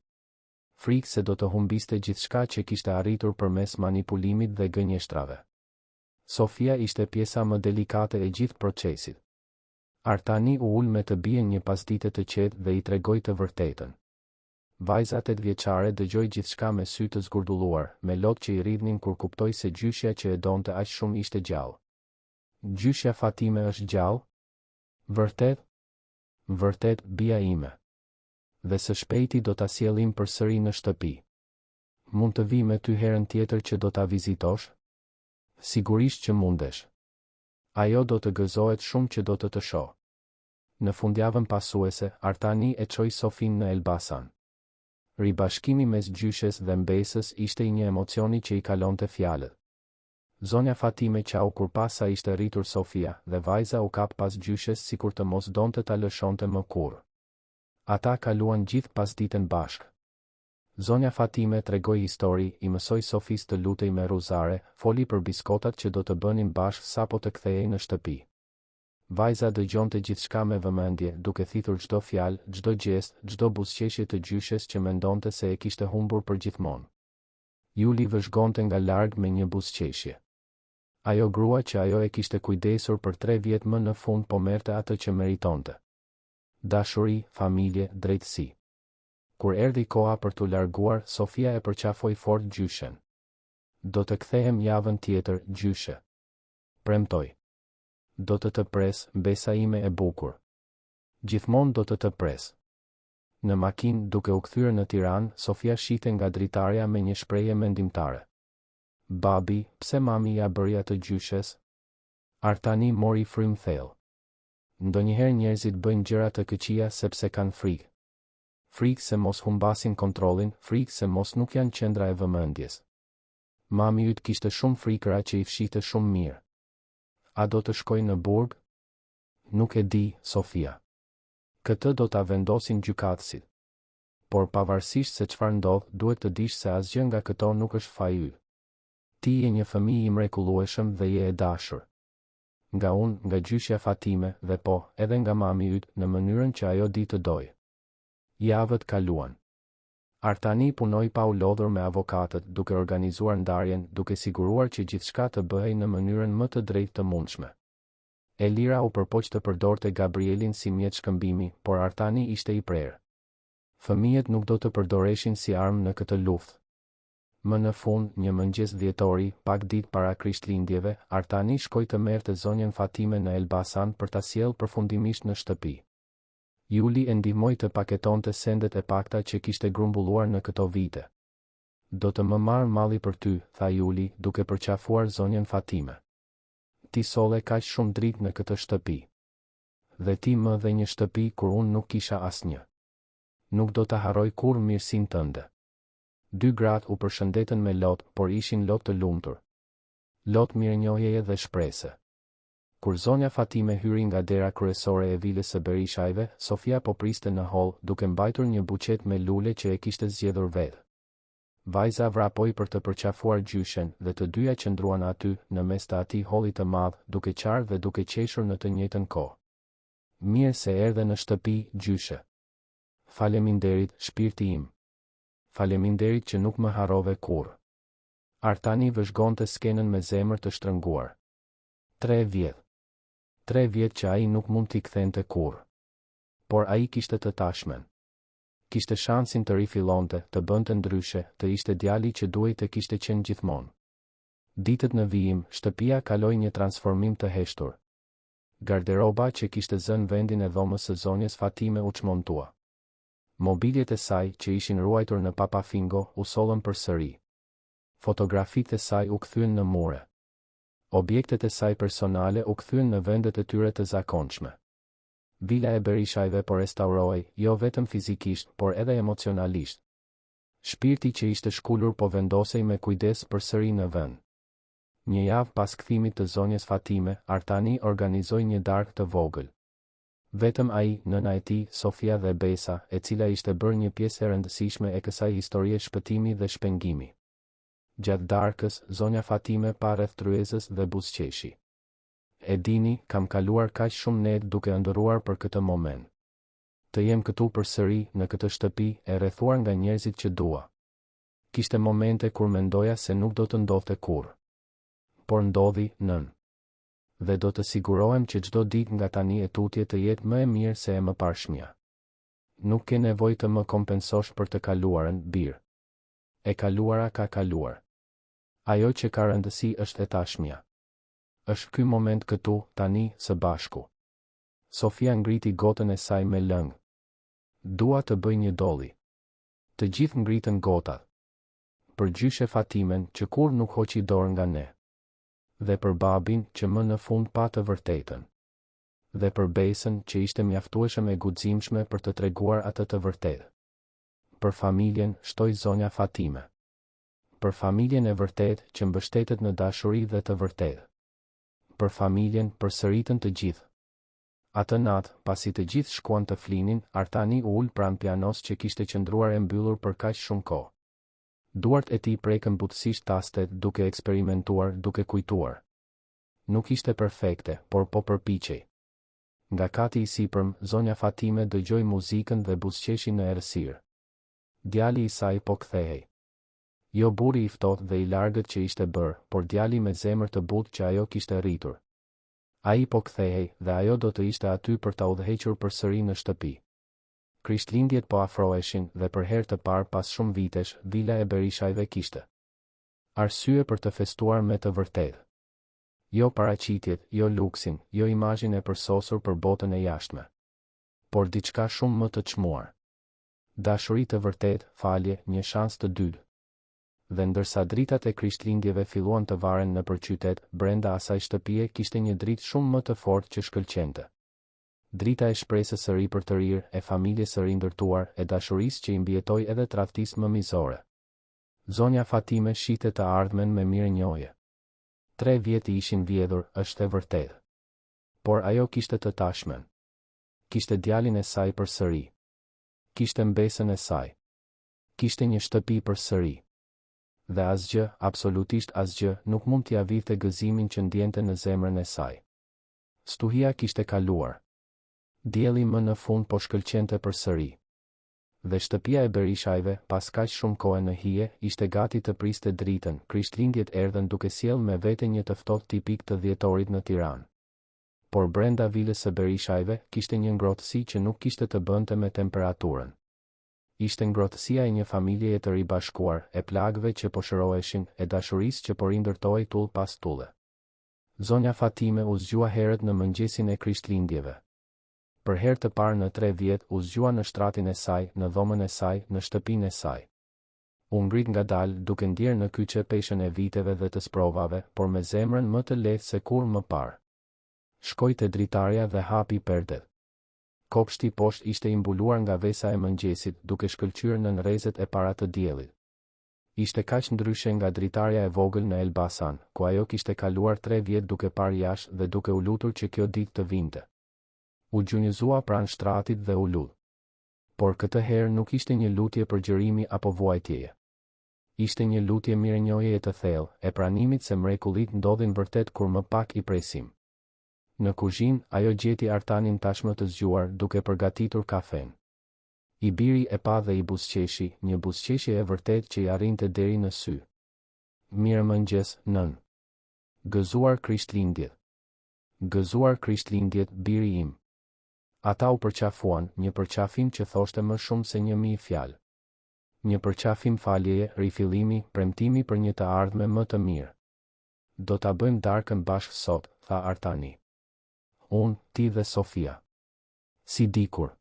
Frikë se do të humbiste gjithçka që kishte arritur përmes manipulimit dhe gënjeshtrave. Sofia ishte pjesa më delikate e gjithë procesit. Artani u ul me të bien një pasdite të qetë dhe I tregoi të vërtetën. Vajza 8 vjeçare dëgjoi gjithçka me sy të zgurdulluar, me lot që I rridhnin kur kuptoi se gjyshja që e donte aq shumë ishte gjallë. Gjyshja Fatime është gjallë? Vërtet? Vërtet, bia ime. Dhe së shpejti do ta sjellim përsëri në shtëpi. Mund të vi me ty herën tjetër që do ta vizitosh? Sigurisht që mundesh. Ajo do të gëzohet shumë që do të shoh. Në fundjavën pasuese, Artani e çoi Sofin në Elbasan. Ribashkimi mes gjyshes dhe mbesës ishte I një emocioni që I kalonte fjalët. Zonja Fatime qau kur pasa ishte rritur Sofia dhe vajza u kap pas gjyshes sikur të mos donte ta lëshonte më kurrë. Ata kaluan gjithë pasditën bashkë. Zonja Fatime tregoi histori, I mësoi Sofis të lutej me ruzare, foli për biskotat që do të bënin bashkë sapo të kthehej në shtëpi. Vajza dëgjonte gjithçka me vëmendje, duke thithur çdo fjalë, çdo gjest, çdo buzëqeshje të gjyshes që mendonte se e kishte humbur përgjithmonë. Juli vëzhgonte nga larg me një buzëqeshje. Ajo grua që ajo e kishte kujdesur për 3 vjet më në fund po merrte atë që meritonte. Dashuri, familje, drejtësi. Kur erdhi koha për t'u larguar, Sofia e përqafoi fort gjyshen. Do të kthehem javën tjetër, gjyshe. Premtoj. Do të pres, besa ime e bukur. Gjithmonë do të pres. Në makinë, duke u kthyer në Tiranë, Sofia shite nga dritarja me një shprehje mendimtare. Babi, pse mami ja bëri atë gjyshes? Artani mori frym thellë. Ndonjëherë njerëzit bëjnë gjëra të këqija sepse kanë frikë. Frikë se mos humbasin kontrollin, frikë se mos nuk janë qendra e vëmendjes. Mami yt kishte shumë frikëra që i fshihte shumë mirë. A do të shkoj në burg? Nuk e di, Sofia. Këtë do ta vendosin gjykatësit. Por pavarësisht se çfarë ndodh, duhet të dish se asgjë nga këto nuk është faji yt. Ti je një fëmijë i mrekullueshëm dhe je e dashur. Nga unë, nga gjyshja Fatime, dhe po, edhe nga mami yt, në mënyrën që ajo di të dojë. Javët kaluan. Artani punoi pa u lodhur me avokatët, duke organizuar ndarjen, duke siguruar që gjithçka të bëhej në mënyrën më të drejtë të mundshme. Elira u përpoq të përdorte Gabrielin si mjet shkëmbimi, por Artani ishte i prerë. Fëmijët nuk do të përdoreshin si armë në këtë luftë. Më në fund, një mëngjes dhjetori, pak ditë para Krishtlindjeve, Artani shkoi të merrte zonjën Fatime në Elbasan për ta sjellë përfundimisht në shtëpi. Juli e ndihmoi të paketonte sendet e pakta që kishte grumbulluar në këto vite. Do të më marr malli për ty, tha Juli, duke përqafuar zonjën Fatime. Ti solle kaq shumë dritë në këtë shtëpi. Dhe ti më dhe një shtëpi kur unë nuk kisha asnjë. Nuk do ta harroj kurrë mirësinë tënde. Dy gratë u përshëndetën me Lot, por ishin Lot të lumtur. Lot mirënjohjeje dhe shprese. Kur zonja Fatime hyri nga dera kryesore e vilës së Berishajve, Sofia po priste në hol, duke mbajtur një buqet me lule që e kishte zgjedhur vetë. Vajza vrapoi për të përqafuar gjyshen, dhe të dyja qëndruan aty, në mes të atij holli të madh, duke qarë dhe duke qeshur në të njëjtën kohë. Mirë se erdhe në shtëpi, gjyshe. Faleminderit, shpirti im. Faleminderit që nuk më harrove kurrë. Artani vëzhgonte skenën me zemër të shtrënguar. 3 vjet. 3 vjet që ai nuk mund t'i kthente kurrë. Por ai kishte të tashmen. Kishte shansin të rifillonte, të bënte ndryshe, të ishte djali që duhej të kishte qenë gjithmonë. Ditët në vijim, shtëpia kaloi një transformim të heshtur. Garderoba që kishte zënë vendin e dhomës së zonjës Fatime u çmontua. Mobiljet e saj që ishin ruajtur në papafingo u sollën përsëri. Fotografitë e saj u kthyen në mure. Objektet e saj personale u kthyen në vendet e tyre të zakonshme. Vila e Berishajve po restaurohej, jo vetëm fizikisht, por edhe emocionalisht. Shpirti që ishte shkullur po vendosej me kujdes përsëri në vend. Një javë pas kthimit të zonjës Fatime, Artani organizoi një darkë të vogël. Vetëm ai, nëna e tij, Sofia dhe Besa, e cila ishte bërë një pjesë e rëndësishme e kësaj historie shpëtimi dhe shpengimi. Gjatë darkës, zonja Fatime pa rreth tryezës dhe buzëqeshi. E dini, kam kaluar kaq shumë net duke ëndërruar për këtë moment. Të jem këtu përsëri, në këtë shtëpi, e rrethuar nga njerëzit që dua. Kishte momente kur mendoja se nuk do të ndodhte kurrë. Por ndodhi, nën. Dhe do të sigurohem që çdo ditë nga tani e tutje të jetë më e mirë se e mëparshmja. Nuk ke nevojë të më kompensosh për të kaluarën, birë. E kaluara ka kaluar. Ajo që ka rëndësi është e tashmja. Është ky moment këtu, tani, së bashku. Sofia ngriti gotën e saj me lëng. Dua të bëj një dolli. Të gjithë ngritën gotat. Për gjyshe Fatimen, që kur nuk hoqi dorë nga ne. Dhe për babin, që më në fund pa të vërtetën. Dhe për Besën, që ishte mjaftueshëm e guximshme për të treguar atë të vërtetë. Për familjen, shtoi zonja Fatime. Për familjen e vërtetë, që mbështetet në dashuri dhe të vërtetë. Për familjen, përsëritën të gjithë. Atë natë, pasi të gjithë shkuan të flinin, Artani u ul pranë pianos që kishte qëndruar e mbyllur për kaq shumë kohë. Duart e tij prekën butësisht tastet, duke eksperimentuar, duke kujtuar. Nuk ishte perfekte, por po përpiqej. Nga kati i sipërm, zonja Fatime dëgjoi muzikën dhe buzëqeshin në errësirë. Djali i saj po kthehej. Jo burri i ftohtë dhe i largët që ishte bërë, por djali me zemër të butë që ajo kishte rritur. Ai po kthehej dhe ajo do të ishte aty për ta udhëhequr përsëri në shtëpi. Krishtlindjet po afroheshin dhe për herë të parë pas shumë vitesh, vila e Berishajve kishte arsye për të festuar me të vërtetë. Jo paraqitjet, jo luksin, jo imazhin e përsosur për botën e jashtme, por diçka shumë më të çmuar. Dashuri të vërtetë, falje, një shans të dytë. Dhe ndërsa dritat e Krishtlindjeve filluan të varen nëpër qytet, brenda asaj shtëpie kishte një dritë shumë më të fortë që shkëlqente. Drita e shpresës së ri për të rirë, e familjes së rindërtuar, e dashurisë që i mbijetoi edhe tradhtisë më mizore. Zonja Fatime shite të ardhmen me mirënjohje. 3 vjet i ishin vjedhur, është e vërtetë. Por ajo kishte të tashmen. Kishte djalin e saj përsëri. Kishte mbesën e saj. Kishte një shtëpi përsëri. Dhe asgjë, absolutisht asgjë, nuk mund t'ia vinte gëzimin që ndjente në zemrën e saj. Stuhia kishte kaluar. Dielli më në fund po shkëlqente përsëri. Dhe shtëpia e Berishajve, pas kaq shumë kohë në hije, ishte gati të priste dritën. Krishtlindjet erdhen duke sjellë me vete një të ftohtë tipik të dhjetorit në Tiranë. Por brenda vilës së Berishajve kishte një ngrohtësi që nuk kishte të bënte me temperaturën. Ishte ngrohtësia e një familjeje të ribashkuar, e plagëve që po shëroheshin, e dashurisë që po rindërtohej tull pas tulle. Zonja Fatime u zgjua herët në mëngjesin e Krishtlindjeve. Për herë të parë në 3 vjet u zgjua në shtratin e saj, në dhomën e saj, në shtëpinë e saj. U ngrit ngadalë duke ndjerë në kyçe peshën e viteve dhe të sprovave, por me zemrën më të lehtë se kur më parë. Shkoi te dritarja dhe hapi perdet. Kopshti poshtë ishte i mbuluar nga vesa e mëngjesit, duke shkëlqyer nën rrezet e para të diellit. Ishte kaq ndryshe nga dritarja e vogël në Elbasan, ku ajo kishte kaluar 3 vjet duke parë jashtë dhe duke u lutur që kjo ditë të vinte. U gjunjëzua pranë shtratit dhe u lut. Por këtë herë nuk ishte një lutje për gjërimi apo vuajtjeje. Ishte një lutje mirënjohjeje të thellë, e pranimit se mrekullit ndodhin vërtet kur më pak i presim. Në kuzhinë, ajo gjeti Artanin tashmë të zgjuar duke përgatitur kafen. I biri e pa dhe i buzëqeshi, një buzëqeshje e vërtet që i arrinte deri në sy. Mirëmëngjes, nën. Gëzuar Krishtlindjet. Gëzuar Krishtlindjet, biri im. Ata u përqafuan, një përqafim që thoshte më shumë se 1000 fjalë. Një përqafim faljeje, rifillimi, premtimi për një të ardhme më të mirë. Do ta bëjmë darkën bashkë sot, tha Artani. Unë, ti dhe Sofia. Si dikur.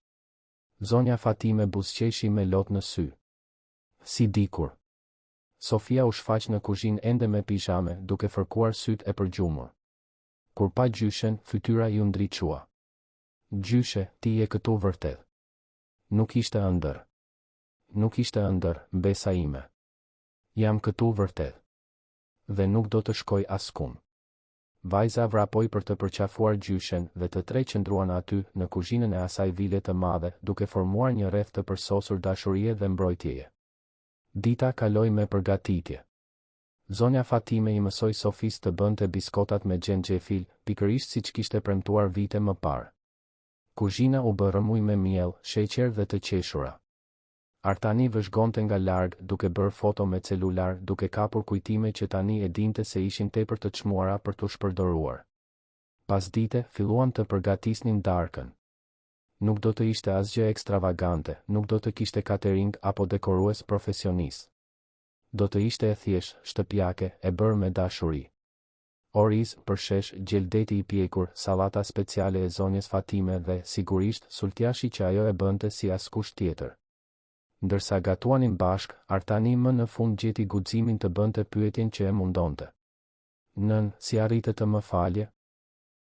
Zonja Fatime buzëqeshi me lot në sy. Si dikur. Sofia u shfaq në kuzhinë ende me pijame, duke fërkuar sytë e përgjumur. Kur pa gjyshen, fytyra i u ndriçua. Gjyshe, ti je këtu vërtet. Nuk ishte ëndër. Nuk ishte ëndër, mbesa ime. Jam këtu vërtet. Dhe nuk do të shkoj askund. Vajza vrapoi për të përqafuar gjyshen dhe të tre qëndruan aty në kuzhinën e asaj vile të madhe, duke formuar një rreth të përsosur dashurie dhe mbrojtjeje. Dita kaloi me përgatitje. Zonja Fatime i mësoi Sofis të bënte biskotat me xhenxhefil, pikërisht siç kishte premtuar vite më parë. Kuzhina u bë rrëmuj me miell, sheqer dhe të qeshura. Artani vëzhgonte nga larg, duke bërë foto me celular, duke kapur kujtime që tani e dinte se ishin tepër të çmuara për t'u shpërdoruar. Pas dite, filluan të përgatisnin darkën. Nuk do të ishte asgjë ekstravagante, nuk do të kishte catering apo dekorues profesionist. Do të ishte e thjesht, shtëpiake, e bërë me dashuri. Oriz, përshesh, gjeldeti i pjekur, sallata speciale e zonjes Fatime dhe, sigurisht, sultjashi që ajo e bënte si askush tjetër. Ndërsa gatuanin bashk, Artani më në fund gjeti guximin të bënte pyetjen që e mundonte. Nën, si arrite të më falje?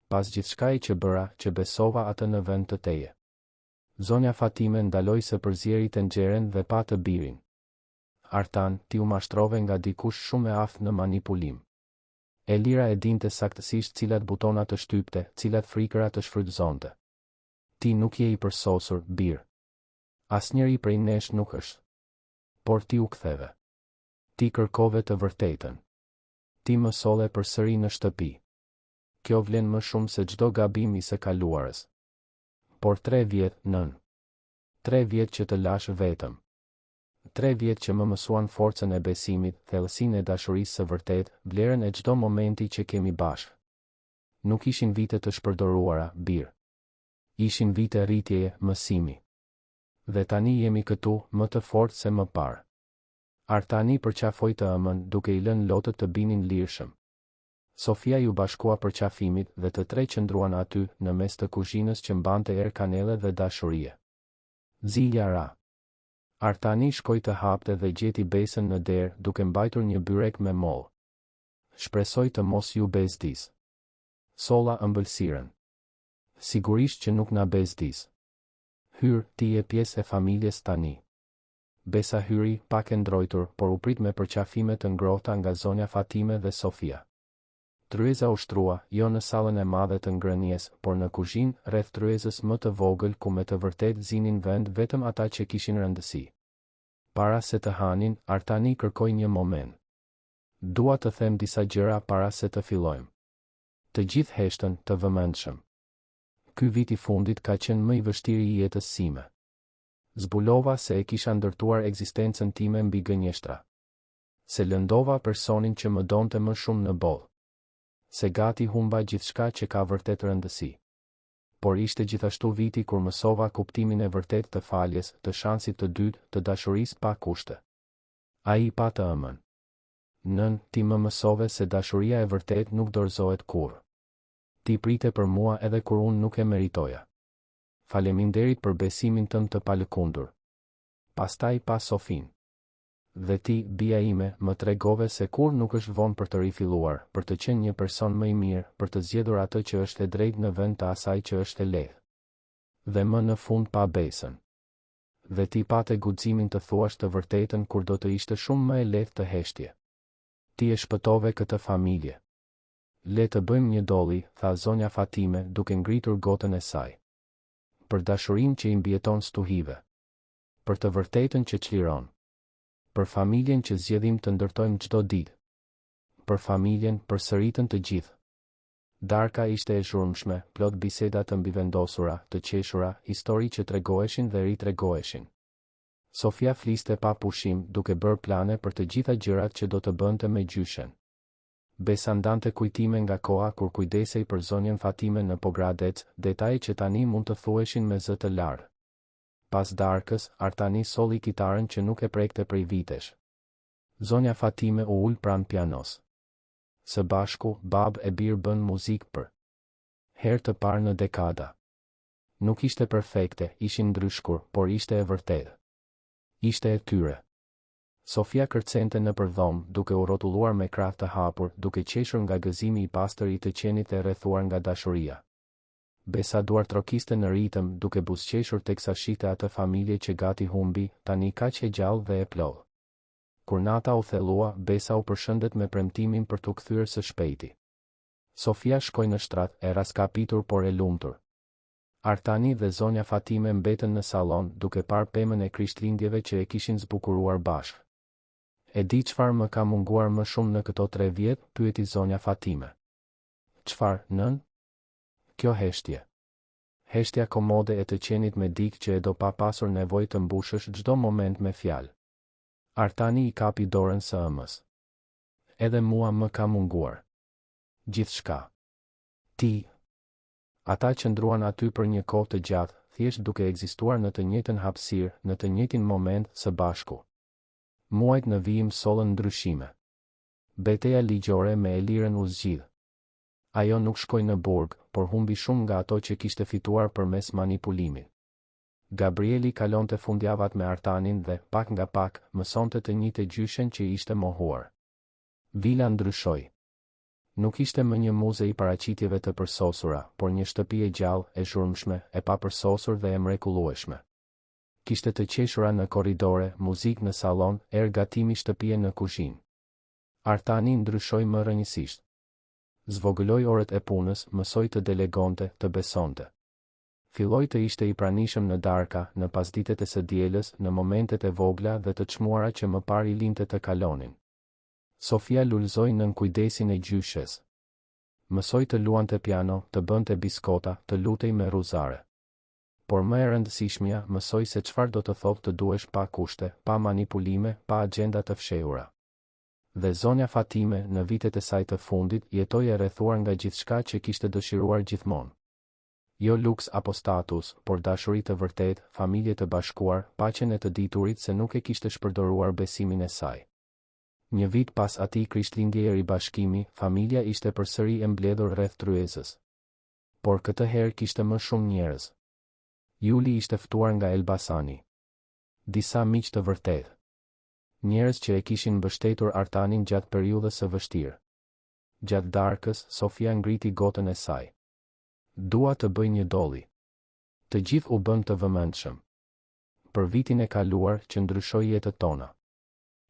Pas gjithçkaje që bëra, që besova atë në vend të teje. Zonja Fatime ndaloi së përzjeri tenxhere dhe pa të birin. Artan, ti u mashtrove nga dikush shumë e aftë në manipulim. Elira e dinte saktësisht cilat butona të shtypte, cilat frikëra të shfrytëzonte. Ti nuk je i përsosur, bir. Asnjëri prej nesh nuk është. Por ti u ktheve. Ti kërkove të vërtetën. Ti më solle përsëri në shtëpi. Kjo vlen më shumë se çdo gabim i së kaluarës. Por 3 vjet, nën. 3 vjet që të lash vetëm. 3 vjet që më mësuan forcën e besimit, thellësinë e dashurisë së vërtet, vlerën e çdo momenti që kemi bashkë. Nuk ishin vite të shpërdoruara, bir. Ishin vite rritjeje, mësimi. Dhe tani jemi këtu, më të fortë se më parë. Artani përqafoi të ëmën duke i lënë lotët të binin lirshëm. Sofia ju bashkua përqafimit dhe të tre qëndruan aty në mes të kuzhinës që mbante erë kanele dhe dashurie. Zilja ra. Artani shkoi të hapte dhe gjeti besën në derë duke mbajtur një byrek me mollë. Shpresoj të mos ju bezdis. Solla ëmbëlsiren. Sigurisht që nuk na bezdis. Hyr, ti je pjesë e familjes tani. Besa hyri, pak e ndrojtur, por u prit me përqafime të ngrohta nga zonja Fatime dhe Sofia. Tryeza ushtrua, jo në sallën e madhe të ngrënies, por në kuzhinë, rreth tryezës më të vogël ku me të vërtet zinin vend vetëm ata që kishin rëndësi. Para se të hanin, Artani kërkoi një moment. Dua të them disa gjëra para se të fillojmë. Të gjithë heshtën të vëmendshëm. Ky vit i fundit ka qenë më i vështirë i jetës sime. Zbulova se e kisha ndërtuar ekzistencën time mbi gënjeshtra. Se lëndova personin që më donte më shumë në botë. Se gati humba gjithçka që ka vërtet rëndësi. Por ishte gjithashtu viti kur mësova kuptimin e vërtet të faljes, të shansit të dytë, të dashurisë pa kushte. Ai pa të ëmën. Nën, ti më mësove se dashuria e vërtet nuk dorëzohet kurrë. Ti prite për mua edhe kur unë nuk e meritoja. Faleminderit për besimin tënd të palëkundur. Pastaj pa Sofin. Dhe ti, bia ime, më tregove se kur nuk është vonë për të rifilluar, për të qenë një person më i mirë, për të zgjedhur atë që është e drejtë në vend të asaj që është e lehtë. Dhe më në fund pa besën. Dhe ti pate guximin të thuash të vërtetën kur do të ishte shumë më e lehtë të heshtje. Ti e shpëtove këtë familje. Le të bëjmë një dolli, tha zonja Fatime, duke ngritur gotën e saj. Për dashurinë që i mbjeton stuhive. Për të vërtetën që çliron. Për familjen që zgjedhim të ndërtojmë çdo ditë. Për familjen, për sëritën të gjithë. Darka ishte e zhurmshme, plot biseda të mbivendosura, të qeshura, histori që tregoheshin dhe ritregoheshin. Sofia fliste pa pushim, duke bërë plane për të gjitha gjërat që do të bënte me gjyshen. Besa ndante kujtime nga koha kur kujdesej për zonjën Fatime në Pogradec, detaje që tani mund të thuheshin me zë të lartë. Pas darkës, Artani solli kitaren që nuk e prekte prej vitesh. Zonja Fatime u ul pranë pianos. Së bashku, bab e bir bën muzikë për herë të parë në dekada. Nuk ishte perfekte, ishin ndryshkur, por ishte e vërtetë. Ishte e tyre. Sofia kërcente në përdhom, duke u rrotulluar me krah të hapur, duke qeshur nga gëzimi i pastër i të qenit e rrethuar nga dashuria. Besa duar trokiste në ritëm, duke buzëqeshur teksa shite atë familje që gati humbi, tani kaq e gjallë dhe e plollë. Kur nata u thellua, Besa u përshëndet me premtimin për t'u kthyer së shpejti. Sofia shkoi në shtrat, e raskapitur por e lumtur. Artani dhe zonja Fatime mbetën në sallon, duke parë pemën e krishtlindjeve që e kishin zbukuruar bashkë. E di çfarë më ka munguar më shumë në këto 3 vjet, pyeti zonja Fatime. Çfarë, nën? Kjo heshtje. Heshtja komode e të qenit me dikë që e do pa pasur nevojë të mbushësh çdo moment me fjalë. Artani i kapi dorën së ëmës. Edhe mua më ka munguar. Gjithçka. Ti. Ata qëndruan aty për një kohë të gjatë, thjesht duke ekzistuar në të njëjtën hapësirë, në të njëjtin moment, së bashku. Muajt në vijim sollën ndryshime. Betejë ligjore me Elirën u zgjidh. Ajo nuk shkoi në burg, por humbi shumë nga ato që kishte fituar përmes manipulimit. Gabrieli kalonte fundjavat me Artanin dhe, pak nga pak, mësonte të njëjtë gjyshen që ishte mohuar. Vila ndryshoi. Nuk ishte më një muze i paraqitjeve të përsosura, por një shtëpi e gjallë, e zhurmshme, e papërsosur dhe e mrekullueshme. Kishte të qeshura në korridore, muzikë në sallon, erë gatimi shtëpie në kuzhinë. Artani ndryshoi më rënjësisht. Zvogëloi orët e punës, mësoi të delegonte, të besonte. Filloi të ishte i pranishëm në darka, në pasditet e së dielës, në momentet e vogla dhe të çmuara që më parë i linte të kalonin. Sofia lulëzoi nën kujdesin e gjyshes. Mësoi të luante piano, të bënte biskota, të lutej me ruzare. Por më e rëndësishmja, mësoi se çfarë do të thotë të duhesh pa kushte, pa manipulime, pa agjenda të fshehura. Dhe zonja Fatime, në vitet e saj të fundit, jetoi e rrethuar nga gjithçka që kishte dëshiruar gjithmonë. Jo luks apo status, por dashuri të vërtet, familje të bashkuar, paqen e të diturit se nuk e kishte shpërdoruar besimin e saj. Një vit pas atij krishtlindje e ribashkimi, familja ishte përsëri e mbledhur rreth tryezës. Por këtë herë kishte më shumë njerëz. Juli ishte ftuar nga Elbasani. Disa miq të vërtetë. Njerëz që e kishin mbështetur Artanin gjatë periudhës së vështirë. Gjatë darkës, Sofia ngriti gotën e saj. Dua të bëj një dolli. Të gjithë u bën të vëmendshëm. Për vitin e kaluar që ndryshoi jetët tona.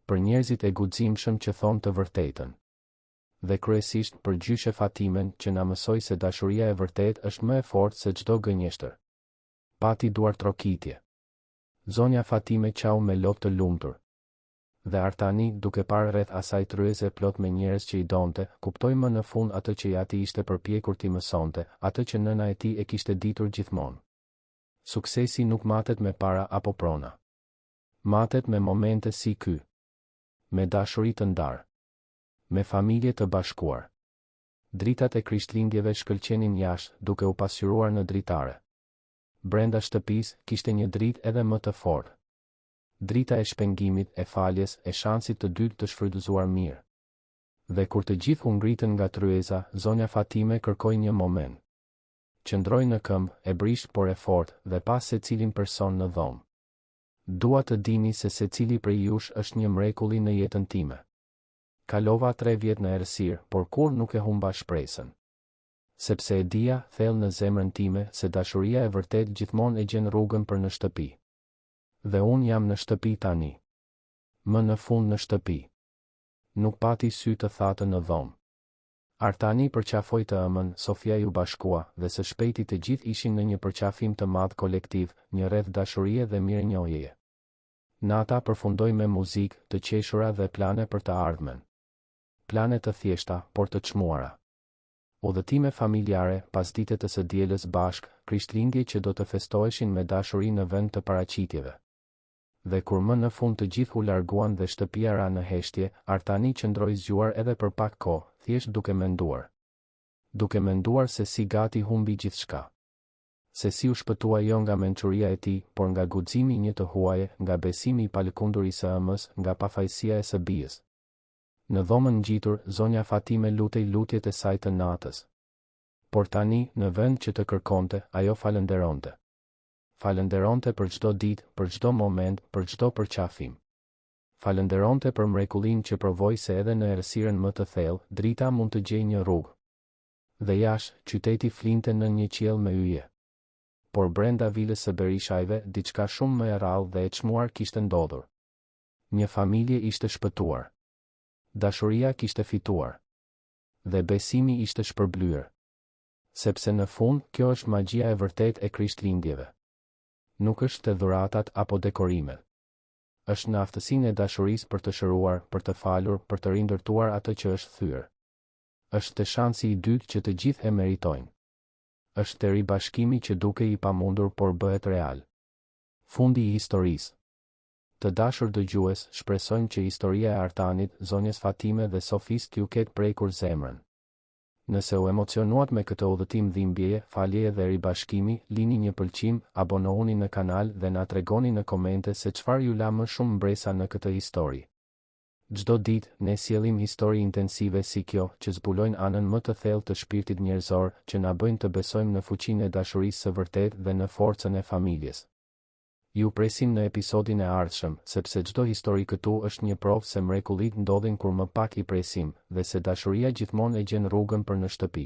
Për njerëzit e guximshëm që thonë të vërtetën. Dhe kryesisht për gjyshe Fatimen që na mësoi se dashuria e vërtet është më e fortë se çdo gënjeshtër. Pati duar trokitje. Zonja Fatime qau me lot të lumtur. Dhe Artani, duke parë rreth asaj tryeze plot me njerëz që i donte, kuptoi më në fund atë që ati ishte përpjekur t'i mësonte, atë që nëna e tij e kishte ditur gjithmonë. Suksesi nuk matet me para apo prona. Matet me momente si ky. Me dashuri të ndarë. Me familje të bashkuar. Dritat e krishtlindjeve shkëlqenin jashtë, duke u pasqyruar në dritare. Brenda shtëpisë kishte një dritë edhe më të fortë. Drita e shpengimit, e faljes, e shansit të dytë të shfrytëzuar mirë. Dhe kur të gjithë u ngritën nga tryeza, zonja Fatime kërkoi një moment. Qëndroi në këmbë, e brisht por e fortë, dhe pas secilin person në dhomë. Dua të dini se secili prej jush është një mrekulli në jetën time. Kalova 3 vjet në errësirë, por kur nuk e humba shpresën. Sepse e dija, thellë në zemrën time, se dashuria e vërtet gjithmonë e gjen rrugën për në shtëpi. Dhe unë jam në shtëpi tani. Më në fund në shtëpi. Nuk pati sy të thatë në dhomë. Artani përqafoi të ëmën, Sofia ju bashkua, dhe së shpejti të gjithë ishin në një përqafim të madh kolektiv, një rreth dashurie dhe mirënjohjeje. Nata përfundoi me muzikë, të qeshura dhe plane për të ardhmen. Plane të thjeshta, por të çmuara. Udhëtime familjare, pasdite të së dielës bashk, krishtlindje që do të festoheshin me dashuri në vend të paraqitjeve. Dhe kur më në fund të gjithë u larguan dhe shtëpia ra në heshtje, Artani qëndroi zgjuar edhe për pak kohë, thjesht duke menduar. Duke menduar se si gati humbi gjithçka. Se si u shpëtua jo nga mençuria e tij, por nga guximi një të huaje, nga besimi i palëkundur i së ëmës, nga pafajësia e së bijës. Në dhomën ngjitur, zonja Fatime lutej lutjet e saj të natës. Por tani, në vend që të kërkonte, ajo falënderonte. Falënderonte për çdo ditë, për çdo moment, për çdo përqafim. Falënderonte për mrekullinë që provoi se edhe në errësirën më të thellë, drita mund të gjejë një rrugë. Dhe jashtë, qyteti flinte në një qiell me yje. Por brenda vilës së Berishajve, diçka shumë më e rrallë dhe e çmuar kishte ndodhur. Një familje ishte shpëtuar. Dashuria kishte fituar. Dhe besimi ishte shpërblyer. Sepse në fund, kjo është magjia e vërtet e krishtlindjeve. Nuk është te dhuratat apo dekorimet. Është në aftësinë e dashurisë për të shëruar, për të falur, për të rindërtuar atë që është thyer. Është te shansi i dytë që të gjithë e meritojnë. Është te ribashkimi që duke i pamundur por bëhet real. Fundi i historisë. Të dashur dëgjues, shpresojmë që historia e Artanit, zonjes Fatime dhe Sofis t'ju ketë prekur zemrën. Nëse u emocionuat me këtë udhëtim dhimbjeje, faljeje dhe ribashkimi, lini një pëlqim, abonohuni në kanal dhe na tregoni në komente se çfarë ju la më shumë mbresa në këtë histori. Çdo ditë, ne sjellim histori intensive si kjo, që zbulojnë anën më të thellë të shpirtit njerëzor, që na bëjnë të besojmë në fuqinë e dashurisë së vërtetë dhe në forcën e familjes. Ju presim në episodin e ardhshëm, sepse çdo histori këtu është një provë se mrekullit ndodhin kur më pak i presim, dhe se dashuria gjithmonë e gjen rrugën për në shtëpi.